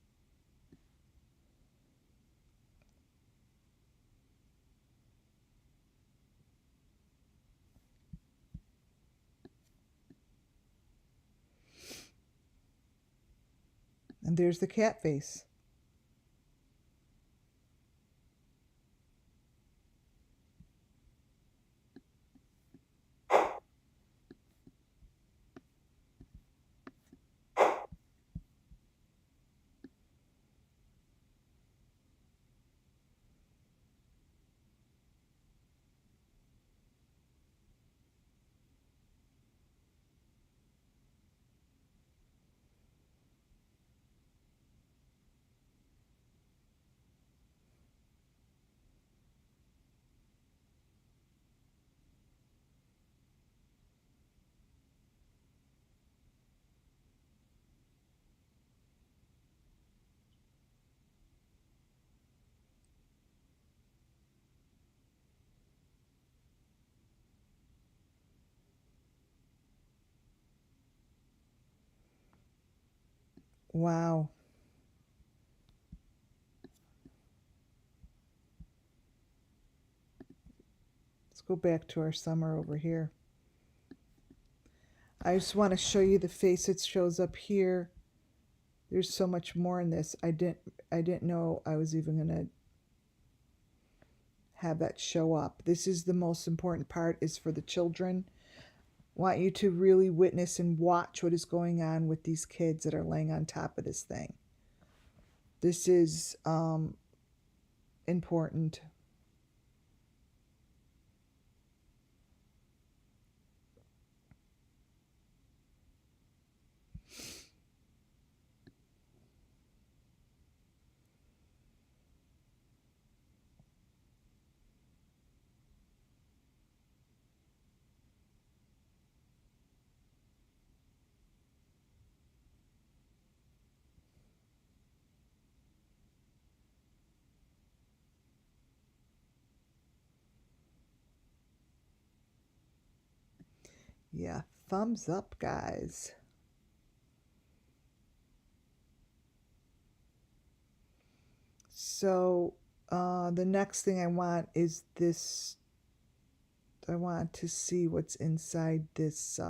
And there's the cat face. Wow. Let's go back to our summer over here. I just want to show you the face that shows up here. There's so much more in this. I didn't know I was even going to have that show up. This is the most important part, is for the children. Want you to really witness and watch what is going on with these kids that are laying on top of this thing. This is important. Yeah, thumbs up, guys. So the next thing I want is this. I want to see what's inside this,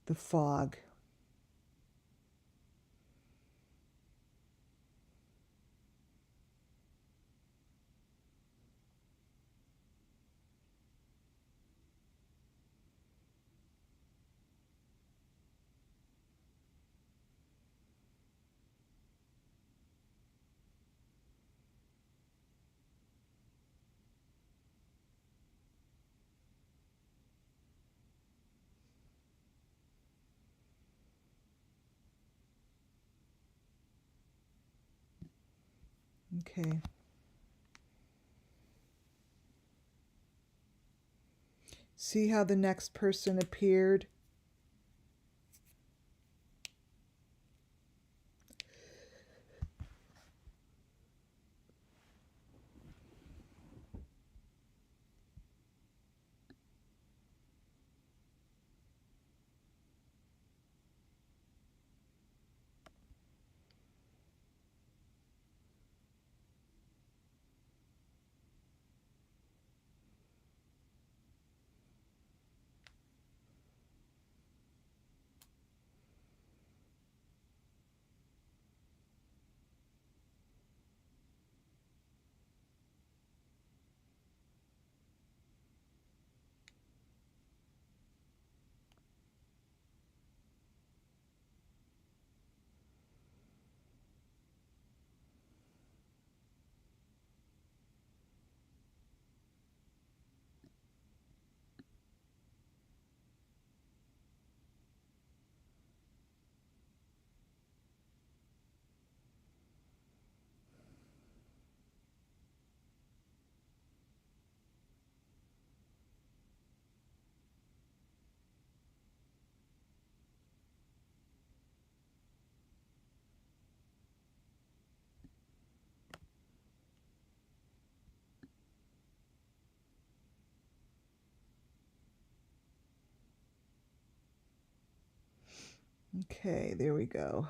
the fog. Okay. See how the next person appeared? Okay, there we go.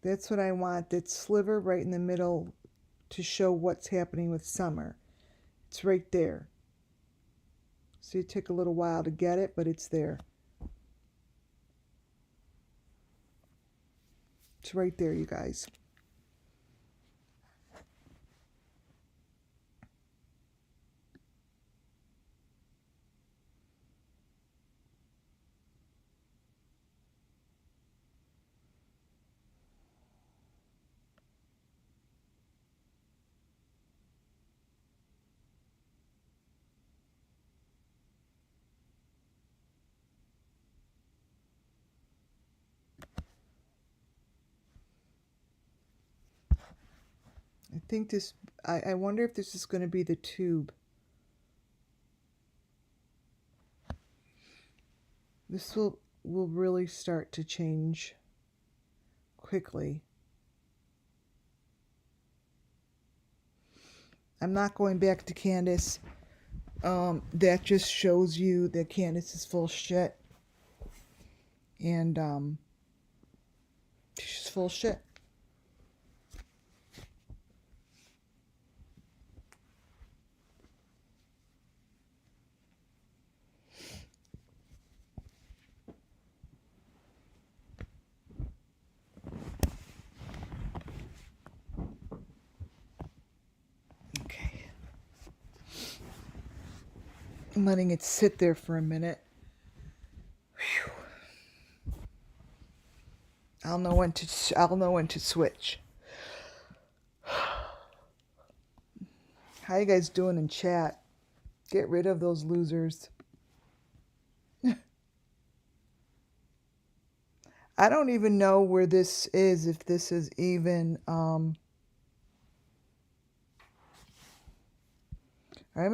That's what I want, that sliver right in the middle to show what's happening with summer. It's right there. So it took a little while to get it, but it's there. It's right there, you guys. I think this, I wonder if this is going to be the tube. This will really start to change quickly. I'm not going back to Candace. That just shows you that Candace is full of shit. And she's full of shit. Okay. I'm letting it sit there for a minute. Whew. I'll know when to switch. How you guys doing in chat? Get rid of those losers. I don't even know where this is, if this is even I'm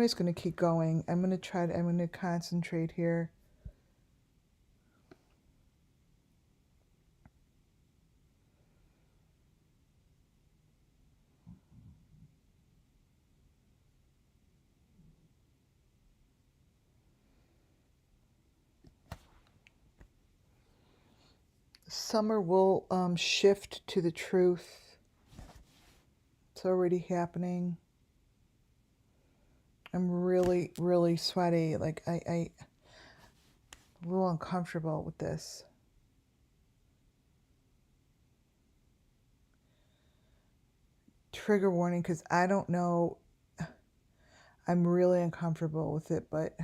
just going to keep going. I'm going to concentrate here. Summer will shift to the truth. It's already happening. I'm really, really sweaty. Like I'm a little uncomfortable with this. Trigger warning, because I don't know. I'm really uncomfortable with it, but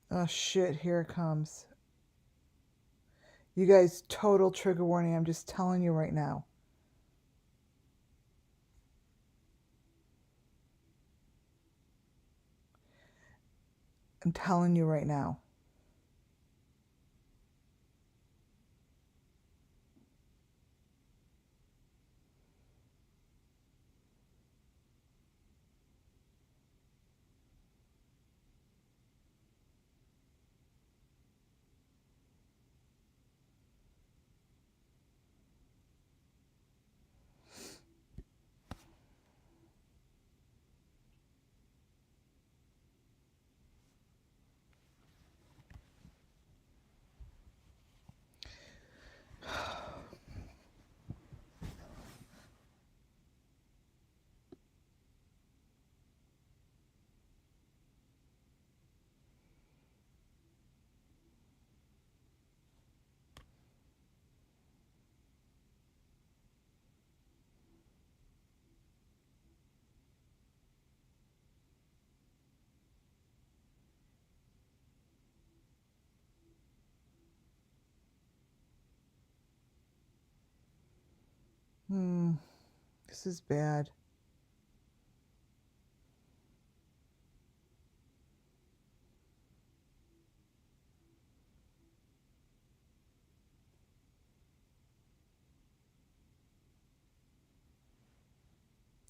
oh shit, here it comes. You guys, total trigger warning. I'm just telling you right now. I'm telling you right now. This is bad.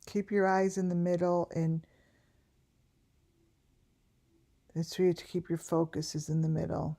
Keep your eyes in the middle, and that's where you have to keep your focus is in the middle.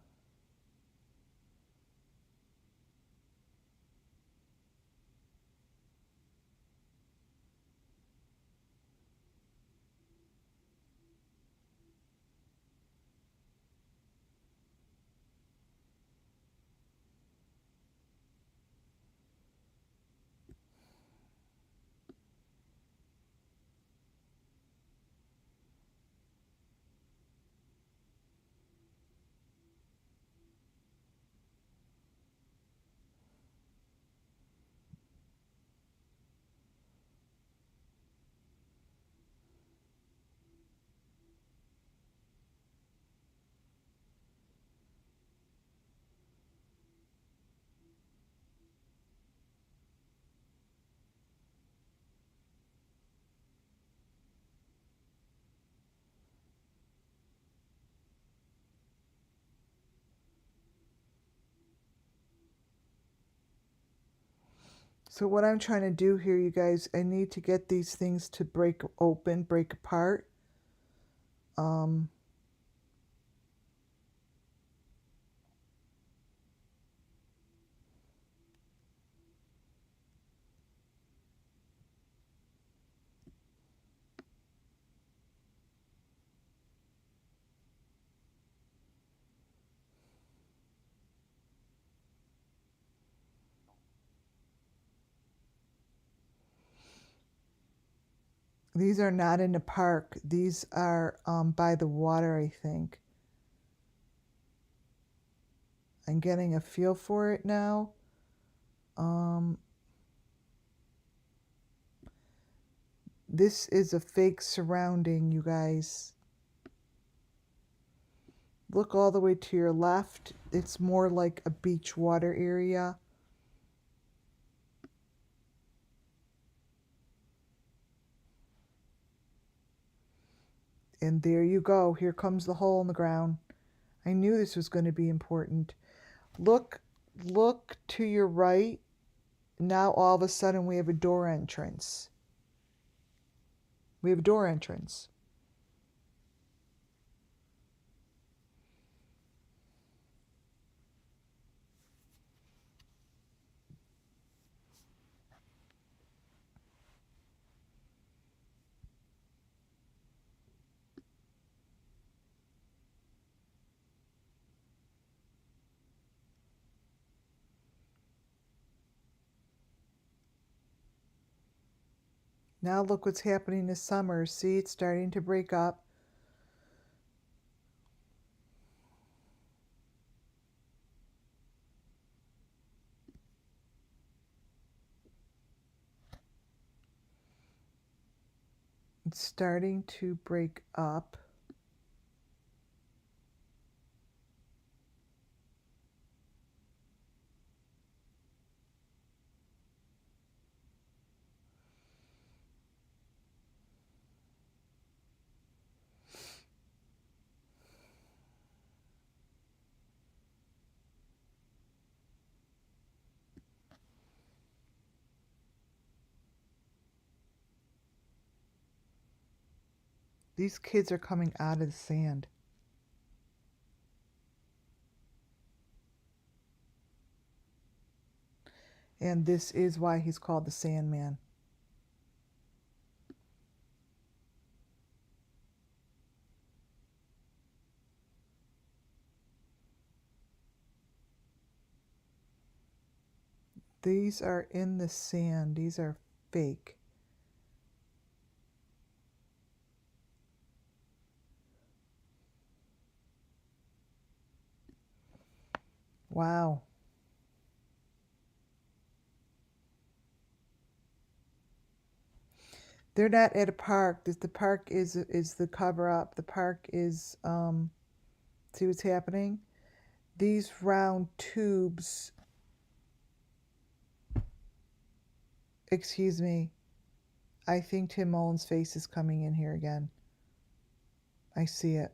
So what I'm trying to do here, you guys, I need to get these things to break open, break apart. These are not in the park. These are by the water, I think. I'm getting a feel for it now. This is a fake surrounding, you guys. Look all the way to your left. It's more like a beach water area. And there you go. Here comes the hole in the ground. I knew this was going to be important. Look to your right. Now all of a sudden we have a door entrance. We have a door entrance. Now look what's happening this summer. See, it's starting to break up. It's starting to break up. These kids are coming out of the sand. And this is why he's called the Sandman. These are in the sand. These are fake. Wow. They're not at a park. The park is the cover up. The park is see what's happening? These round tubes, excuse me, I think Tim Mullen's face is coming in here again. I see it.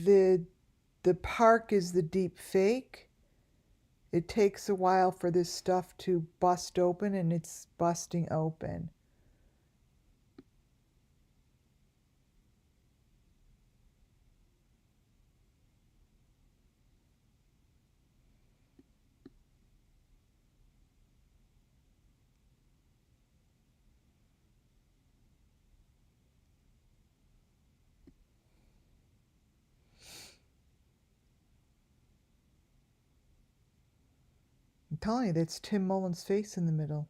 The the park is the deep fake. It takes a while for this stuff to bust open, and it's busting open. I'm telling you, that's Tim Mullen's face in the middle.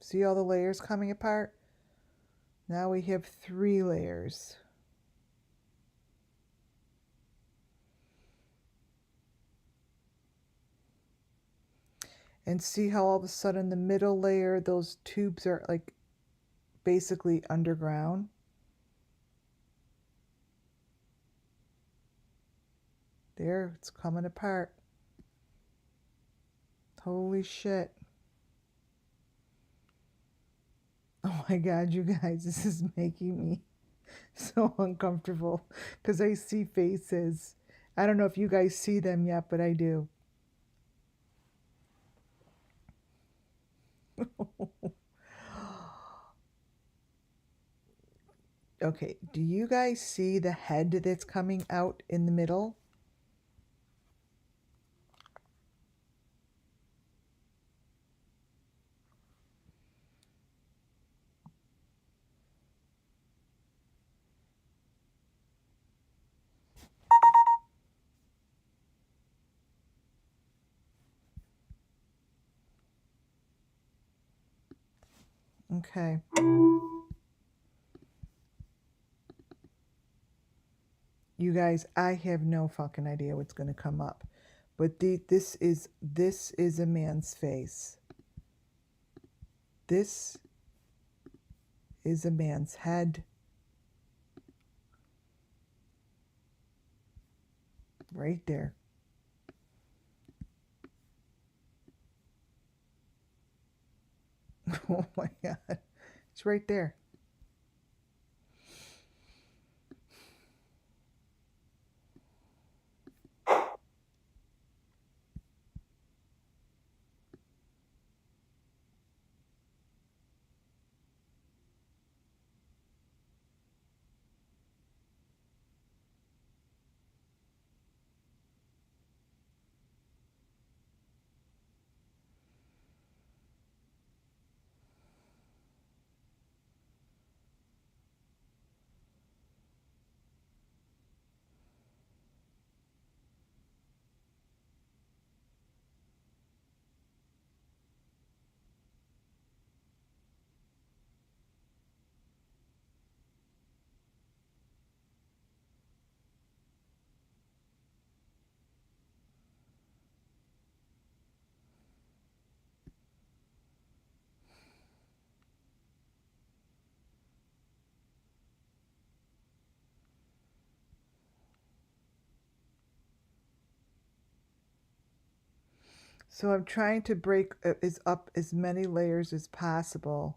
See all the layers coming apart? Now we have 3 layers. And see how all of a sudden the middle layer, those tubes are like basically underground? There, it's coming apart. Holy shit. Oh my God, you guys, this is making me so uncomfortable because I see faces. I don't know if you guys see them yet, but I do. Okay, do you guys see the head that's coming out in the middle? Okay. You guys, I have no fucking idea what's going to come up. But this is a man's face. This is a man's head. Right there. Oh my God. It's right there. So I'm trying to break up as many layers as possible.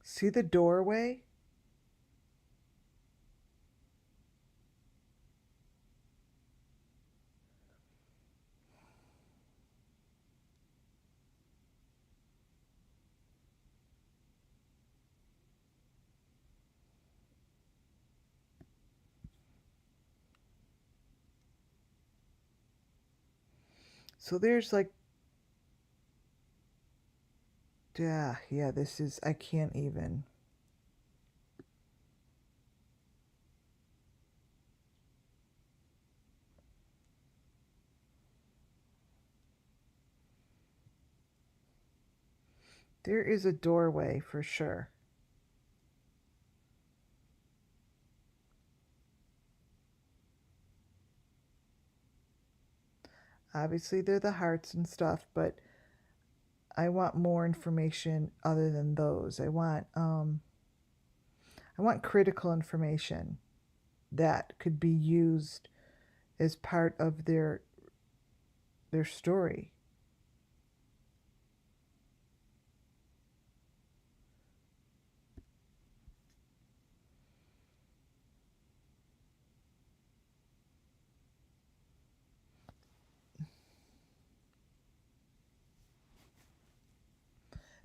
See the doorway? So there's like, yeah, this is, I can't even. There is a doorway for sure. Obviously, they're the hearts and stuff, but I want more information other than those. I want critical information that could be used as part of their story.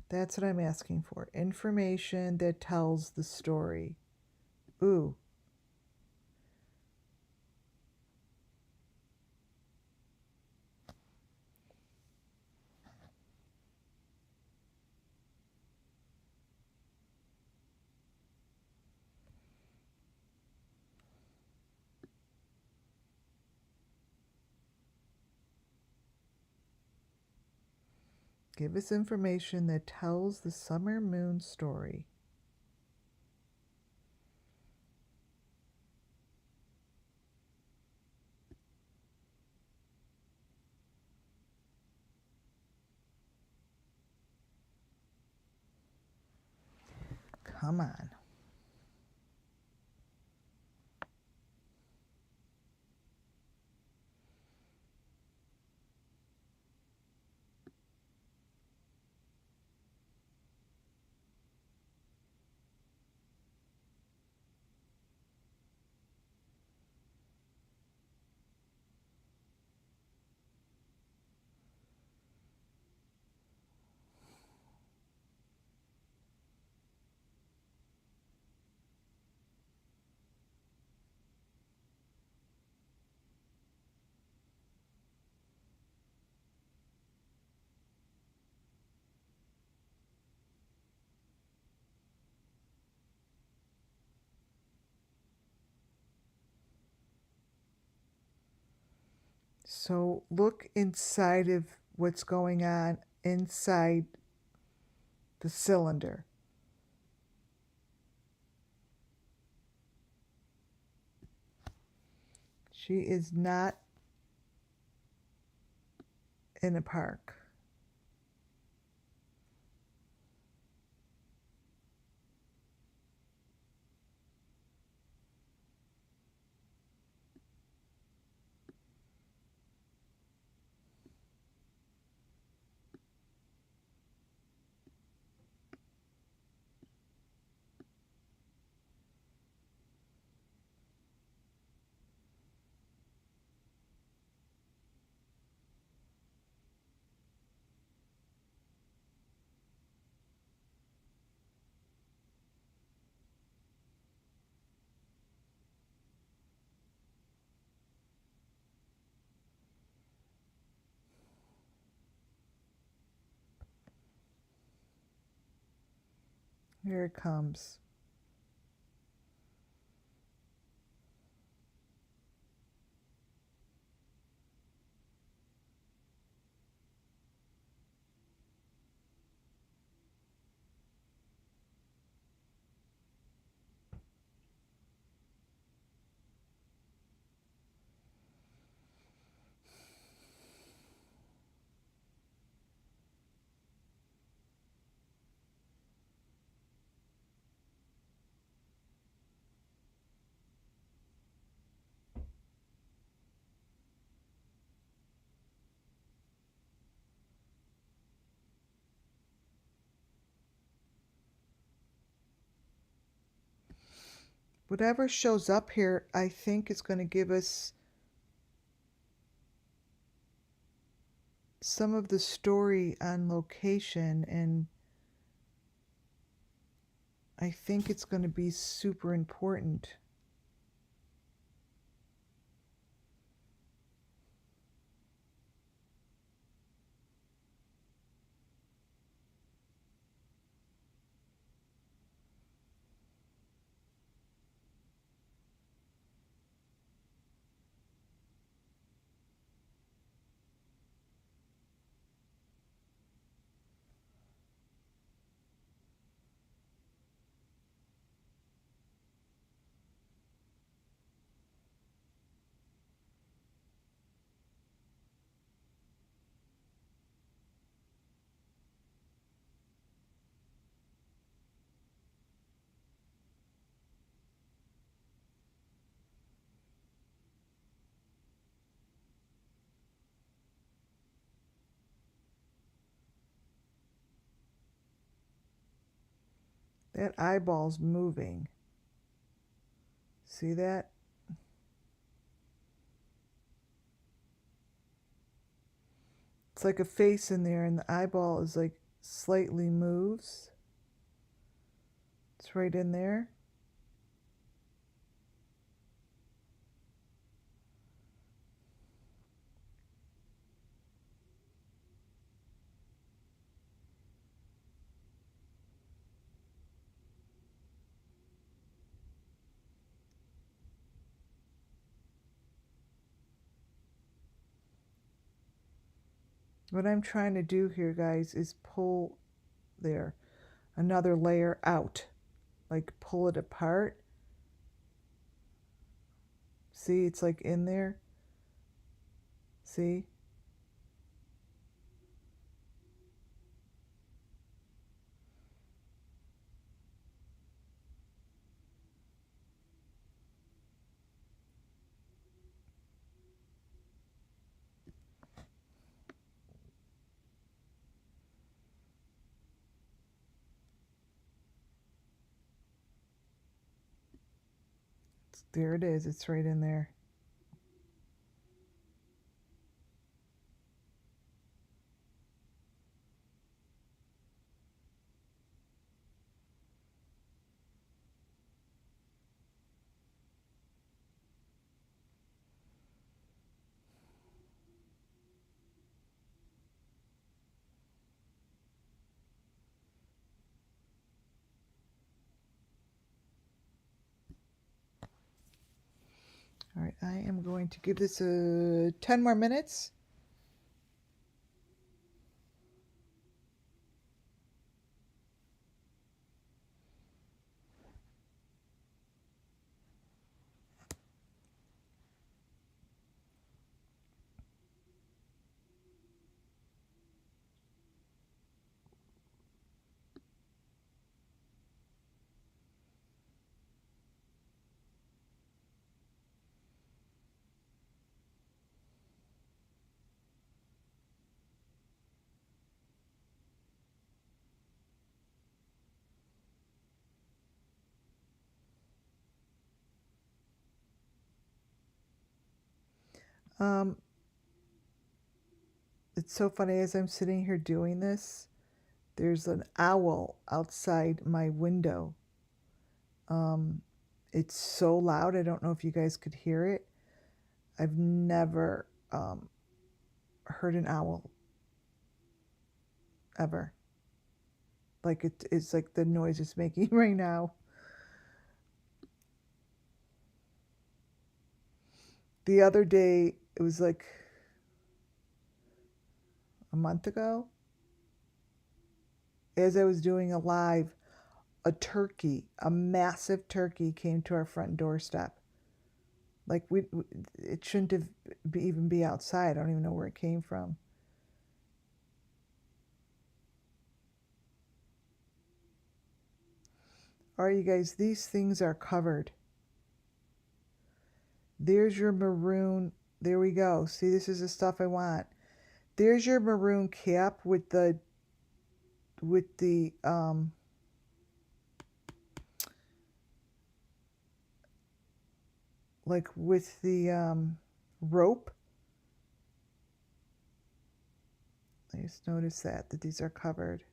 That's what I'm asking for. Information that tells the story. Ooh, give us information that tells the summer moon story. Come on. So look inside of what's going on inside the cylinder. She is not in a park. Here it comes. Whatever shows up here, I think is going to give us some of the story on location, and I think it's going to be super important. That eyeball's moving. See that? It's like a face in there, and the eyeball is like slightly moves. It's right in there. What I'm trying to do here, guys, is pull there another layer out, like pull it apart. See, it's like in there. See? There it is. It's right in there. All right, I am going to give this 10 more minutes. Um, it's so funny as I'm sitting here doing this, there's an owl outside my window. It's so loud. I don't know if you guys could hear it. I've never heard an owl ever. Like it's like the noise it's making right now. The other day, it was like a month ago, as I was doing a live, a turkey, a massive turkey came to our front doorstep. Like it shouldn't have even be outside. I don't even know where it came from. All right, you guys, these things are covered. There's your maroon. There we go. See, this is the stuff I want. There's your maroon cap with the like with the rope. I just noticed that these are covered.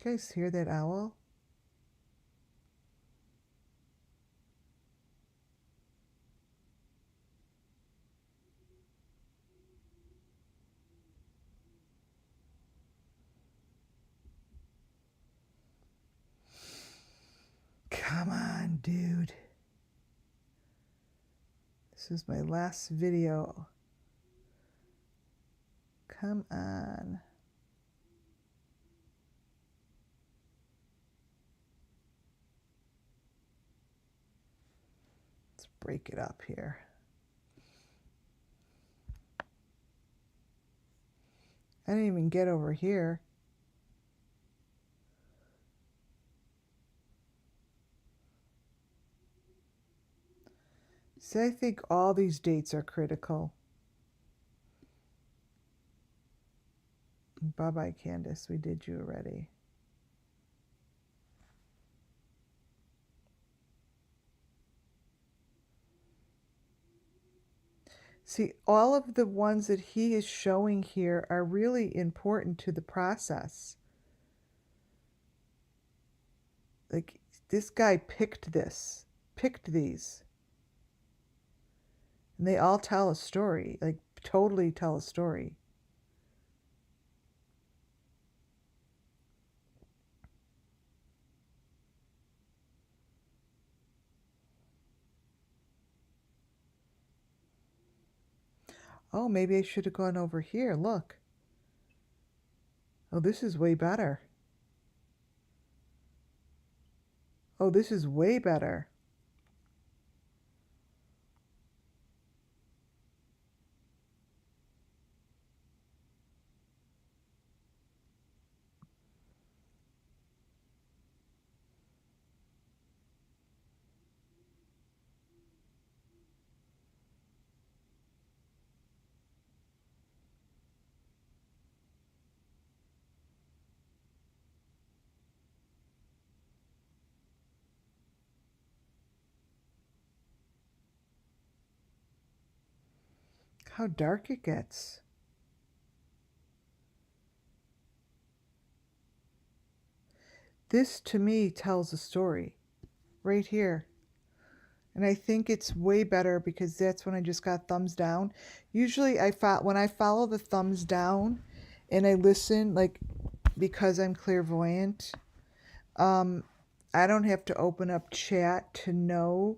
You guys hear that owl? Come on, dude. This is my last video. Come on. Let's break it up here. I didn't even get over here. So I think all these dates are critical. Bye-bye, Candace. We did you already. See, all of the ones that he is showing here are really important to the process. Like, this guy picked these. And they all tell a story, like, totally tell a story. Oh, maybe I should have gone over here. Look. Oh, this is way better. Oh, this is way better. How dark it gets. This, to me, tells a story. Right here. And I think it's way better because that's when I just got thumbs down. Usually when I follow the thumbs down and I listen, like, because I'm clairvoyant, I don't have to open up chat to know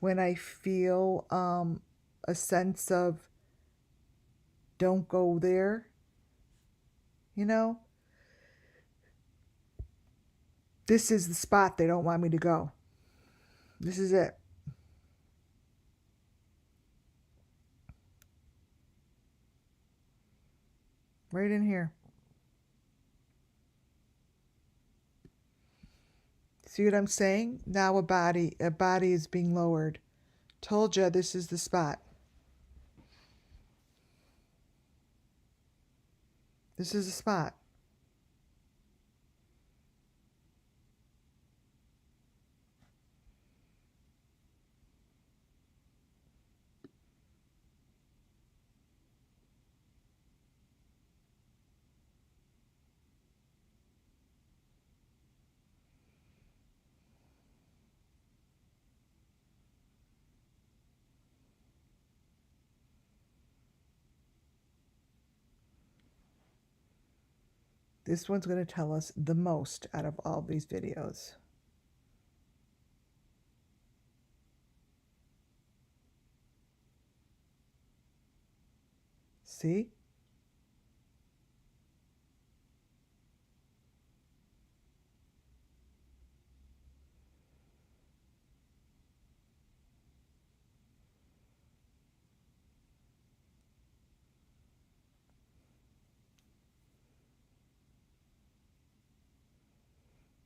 when I feel a sense of don't go there, you know? This is the spot they don't want me to go. This is it. Right in here. See what I'm saying? Now a body is being lowered. Told you this is the spot. This is the spot. This one's going to tell us the most out of all these videos. See?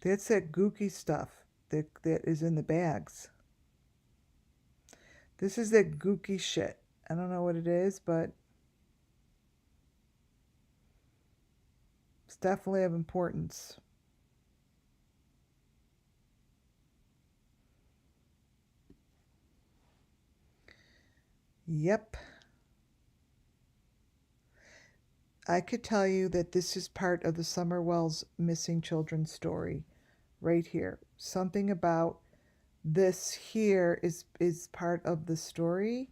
That's that gooky stuff that is in the bags. This is that gooky shit. I don't know what it is, but it's definitely of importance. Yep. I could tell you that this is part of the Summerwell's missing children story right here. Something about this here is part of the story.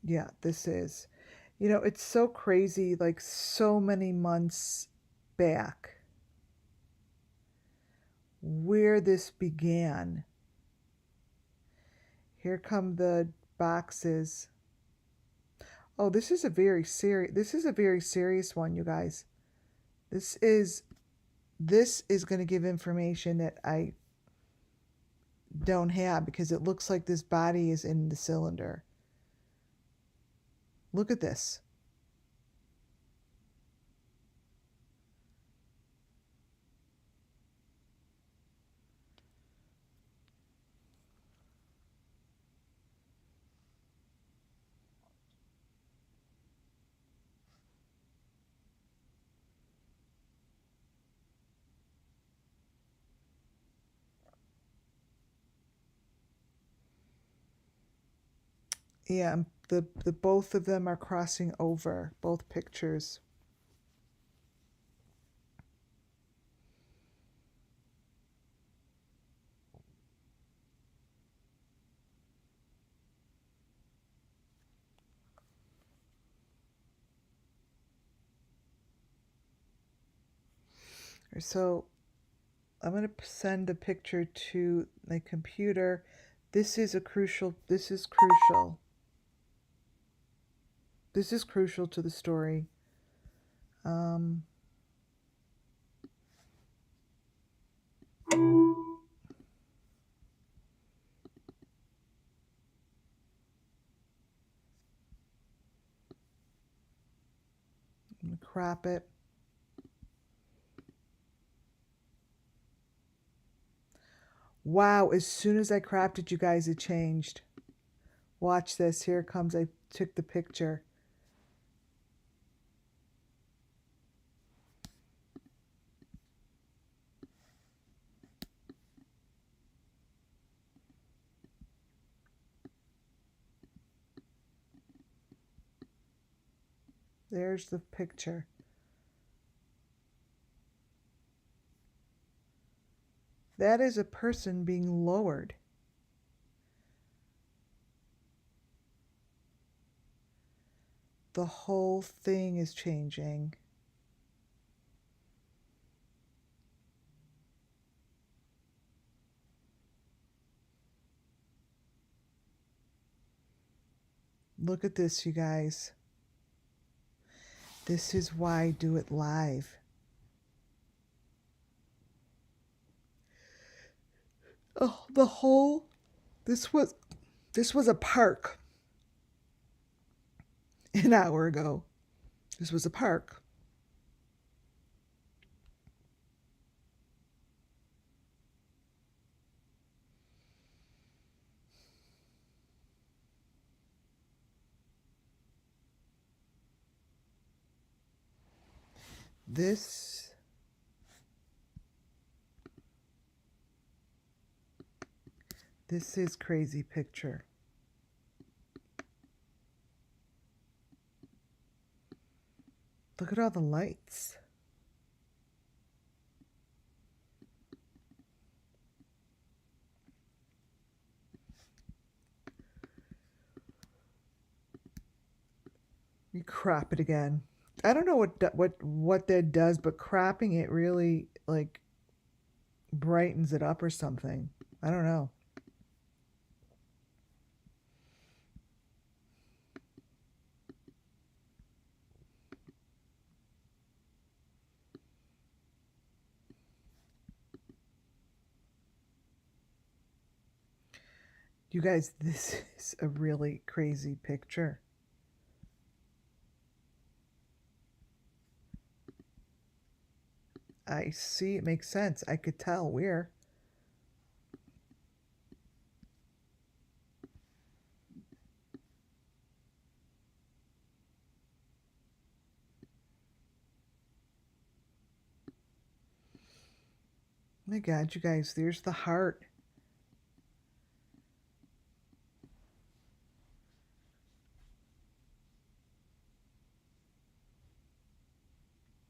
Yeah, this is. You know, it's so crazy, like so many months back, where this began. Here come the boxes. Oh, this is a very serious one, you guys. This is this is going to give information that I don't have because it looks like this body is in the cylinder. Look at this. Yeah, the both of them are crossing over, both pictures. So I'm going to send a picture to my computer. This is crucial. This is crucial. This is crucial to the story. Um, I'm going to crop it. Wow, as soon as I cropped it, you guys, it changed. Watch this. Here it comes. I took the picture. There's the picture. That is a person being lowered. The whole thing is changing. Look at this, you guys. This is why I do it live. Oh, the whole this was a park an hour ago. This was a park. This this is crazy picture. Look at all the lights. You crop it again. I don't know what that does, but cropping it really like brightens it up or something. I don't know. You guys, this is a really crazy picture. I see it makes sense. I could tell where. My God, you guys, there's the heart.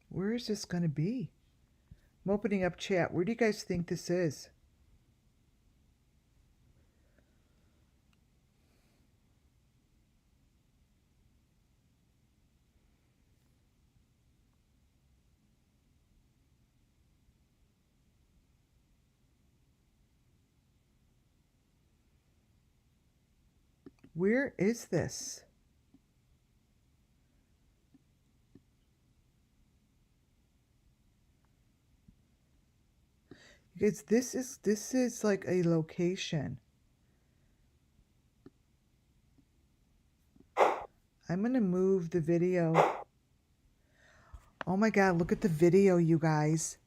Where is this going to be? I'm opening up chat. Where do you guys think this is? Where is this? Because this is like a location. I'm going to move the video. Oh my God, look at the video, you guys.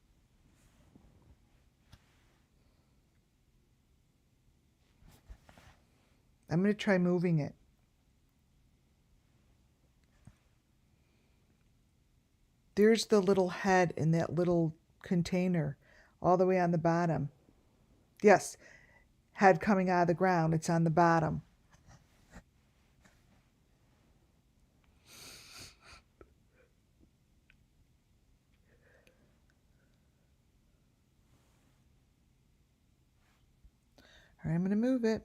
I'm going to try moving it. There's the little head in that little container all the way on the bottom. Yes, head coming out of the ground. It's on the bottom. All right, I'm going to move it.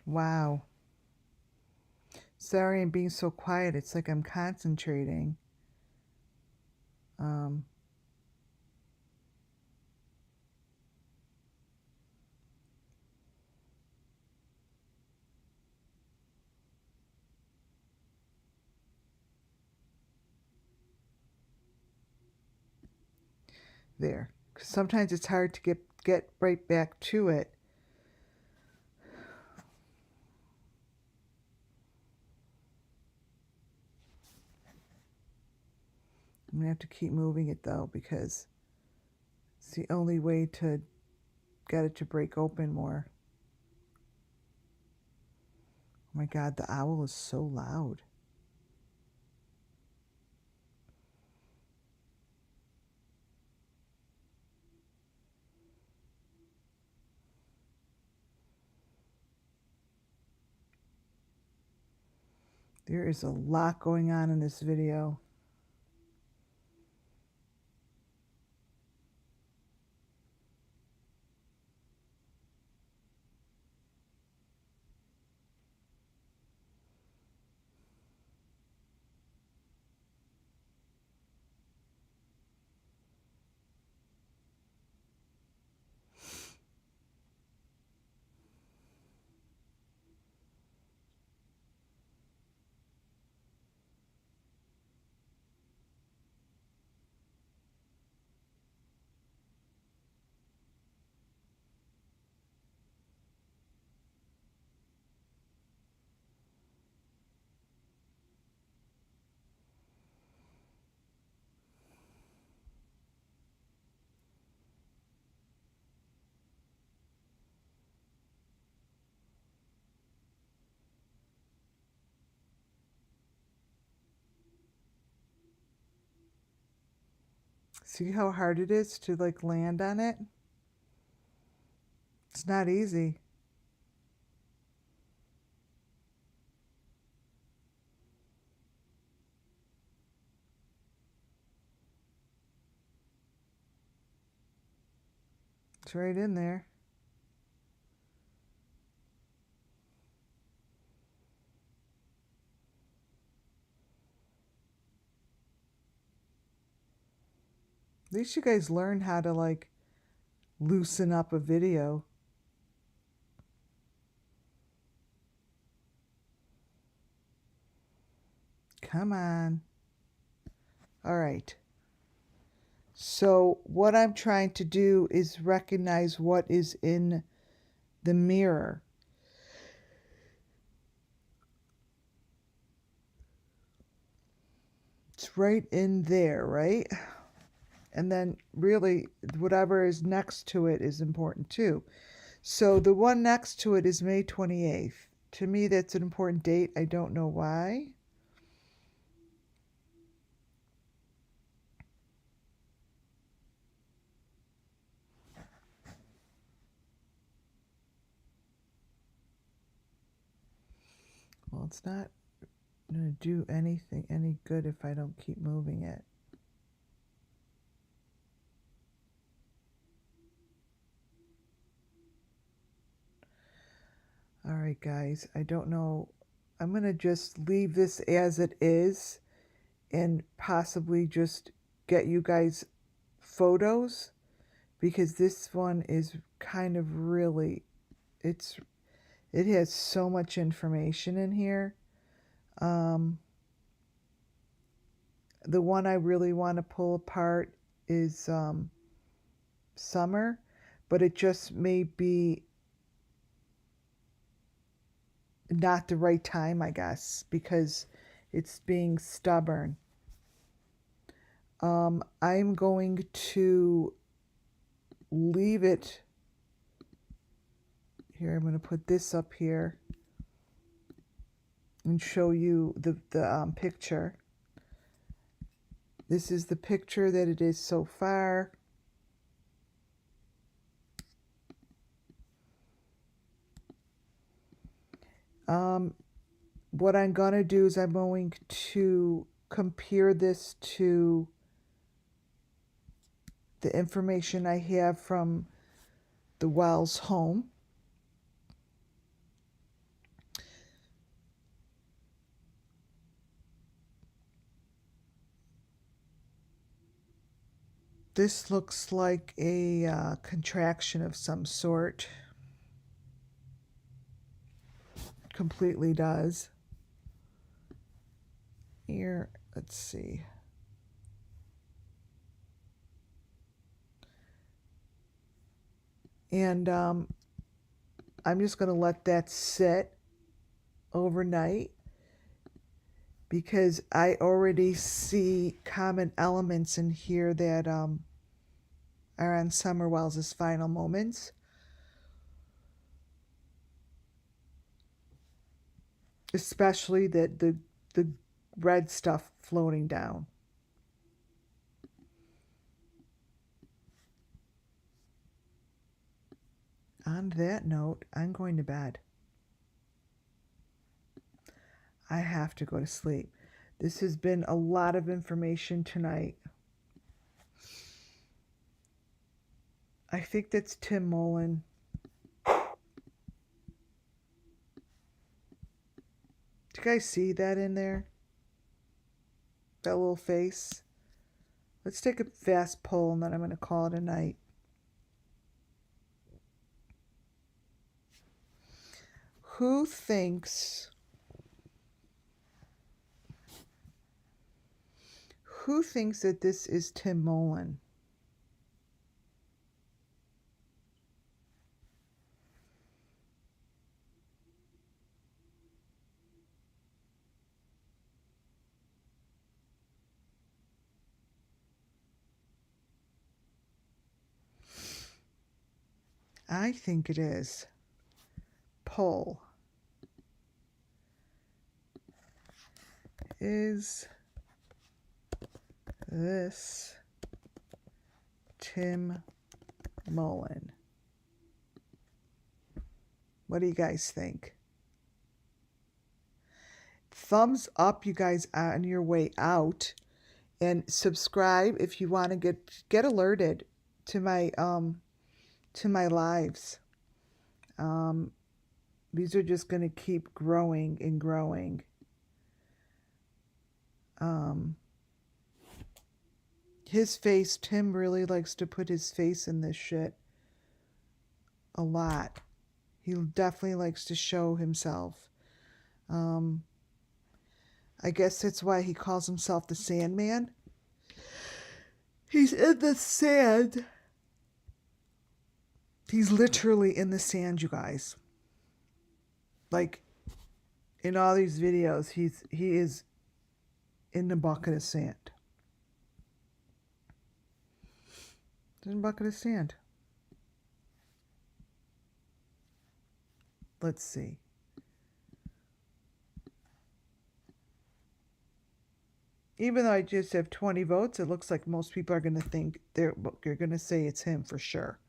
Wow. Sorry I'm being so quiet. It's like I'm concentrating. Um, there. 'Cause sometimes it's hard to get right back to it. I'm going to have to keep moving it though because it's the only way to get it to break open more. Oh my God, the owl is so loud. There is a lot going on in this video. See how hard it is to like land on it? It's not easy. It's right in there. At least you guys learn how to like loosen up a video. Come on. All right. So what I'm trying to do is recognize what is in the mirror. It's right in there, right? And then really whatever is next to it is important too. So the one next to it is May 28th. To me, that's an important date. I don't know why. Well, it's not going to do anything any good if I don't keep moving it. All right, guys, I don't know. I'm going to just leave this as it is and possibly just get you guys photos, because this one is kind of really, it has so much information in here. The one I really want to pull apart is Summer, but it just may be not the right time, I guess, because it's being stubborn. I'm going to leave it here. I'm going to put this up here and show you the picture. This is the picture that it is so far. What I'm going to do is I'm going to compare this to the information I have from the Wells home. This looks like a contraction of some sort. Completely does. Here, let's see. And I'm just going to let that sit overnight, because I already see common elements in here that are on Summer Wells' final moments. Especially the red stuff floating down. On that note, I'm going to bed. I have to go to sleep. This has been a lot of information tonight. I think that's Tim Mullen. Do you guys see that in there? That little face? Let's take a fast poll and then I'm going to call it a night. Who thinks that this is Tim Mullen? I think it is. Poll. Is this Tim Mullen? What do you guys think? Thumbs up, you guys, on your way out, and subscribe if you want to get alerted to my to my lives. These are just going to keep growing and growing. His face, Tim really likes to put his face in this shit a lot. He definitely likes to show himself. I guess that's why he calls himself the Sandman. He's in the sand. He's literally in the sand, you guys. Like, in all these videos, he is in the bucket of sand. In a bucket of sand. Let's see. Even though I just have 20 votes, it looks like most people are going to think they're going to say it's him for sure.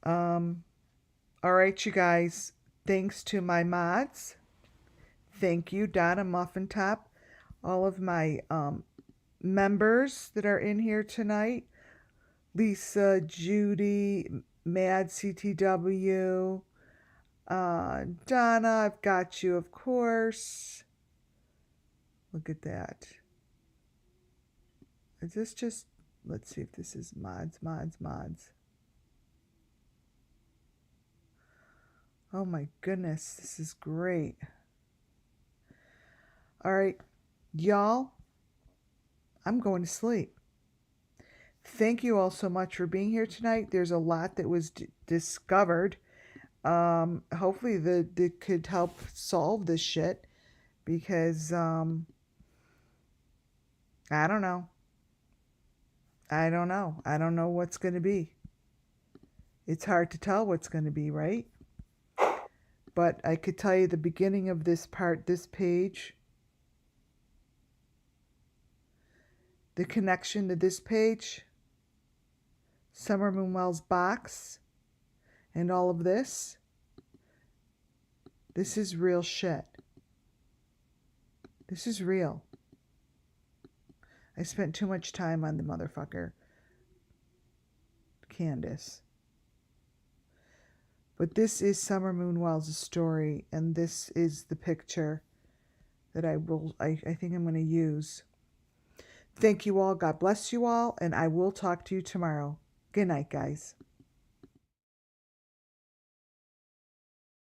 All right, you guys. Thanks to my mods. Thank you, Donna Muffin Top. All of my members that are in here tonight. Lisa, Judy, Mad CTW. Donna, I've got you, of course. Look at that. Is this just... Let's see if this is mods. Oh my goodness, this is great. All right, y'all, I'm going to sleep. Thank you all so much for being here tonight. There's a lot that was discovered. Hopefully that could help solve this shit, because I don't know. I don't know what's going to be. It's hard to tell what's going to be, right? But I could tell you the beginning of this part, this page, the connection to this page, Summer Moonwell's box, and all of this. This is real shit. This is real. I spent too much time on the motherfucker. Candace. But this is Summer Moonwell's story, and this is the picture that I think I'm going to use. Thank you all. God bless you all, and I will talk to you tomorrow. Good night, guys.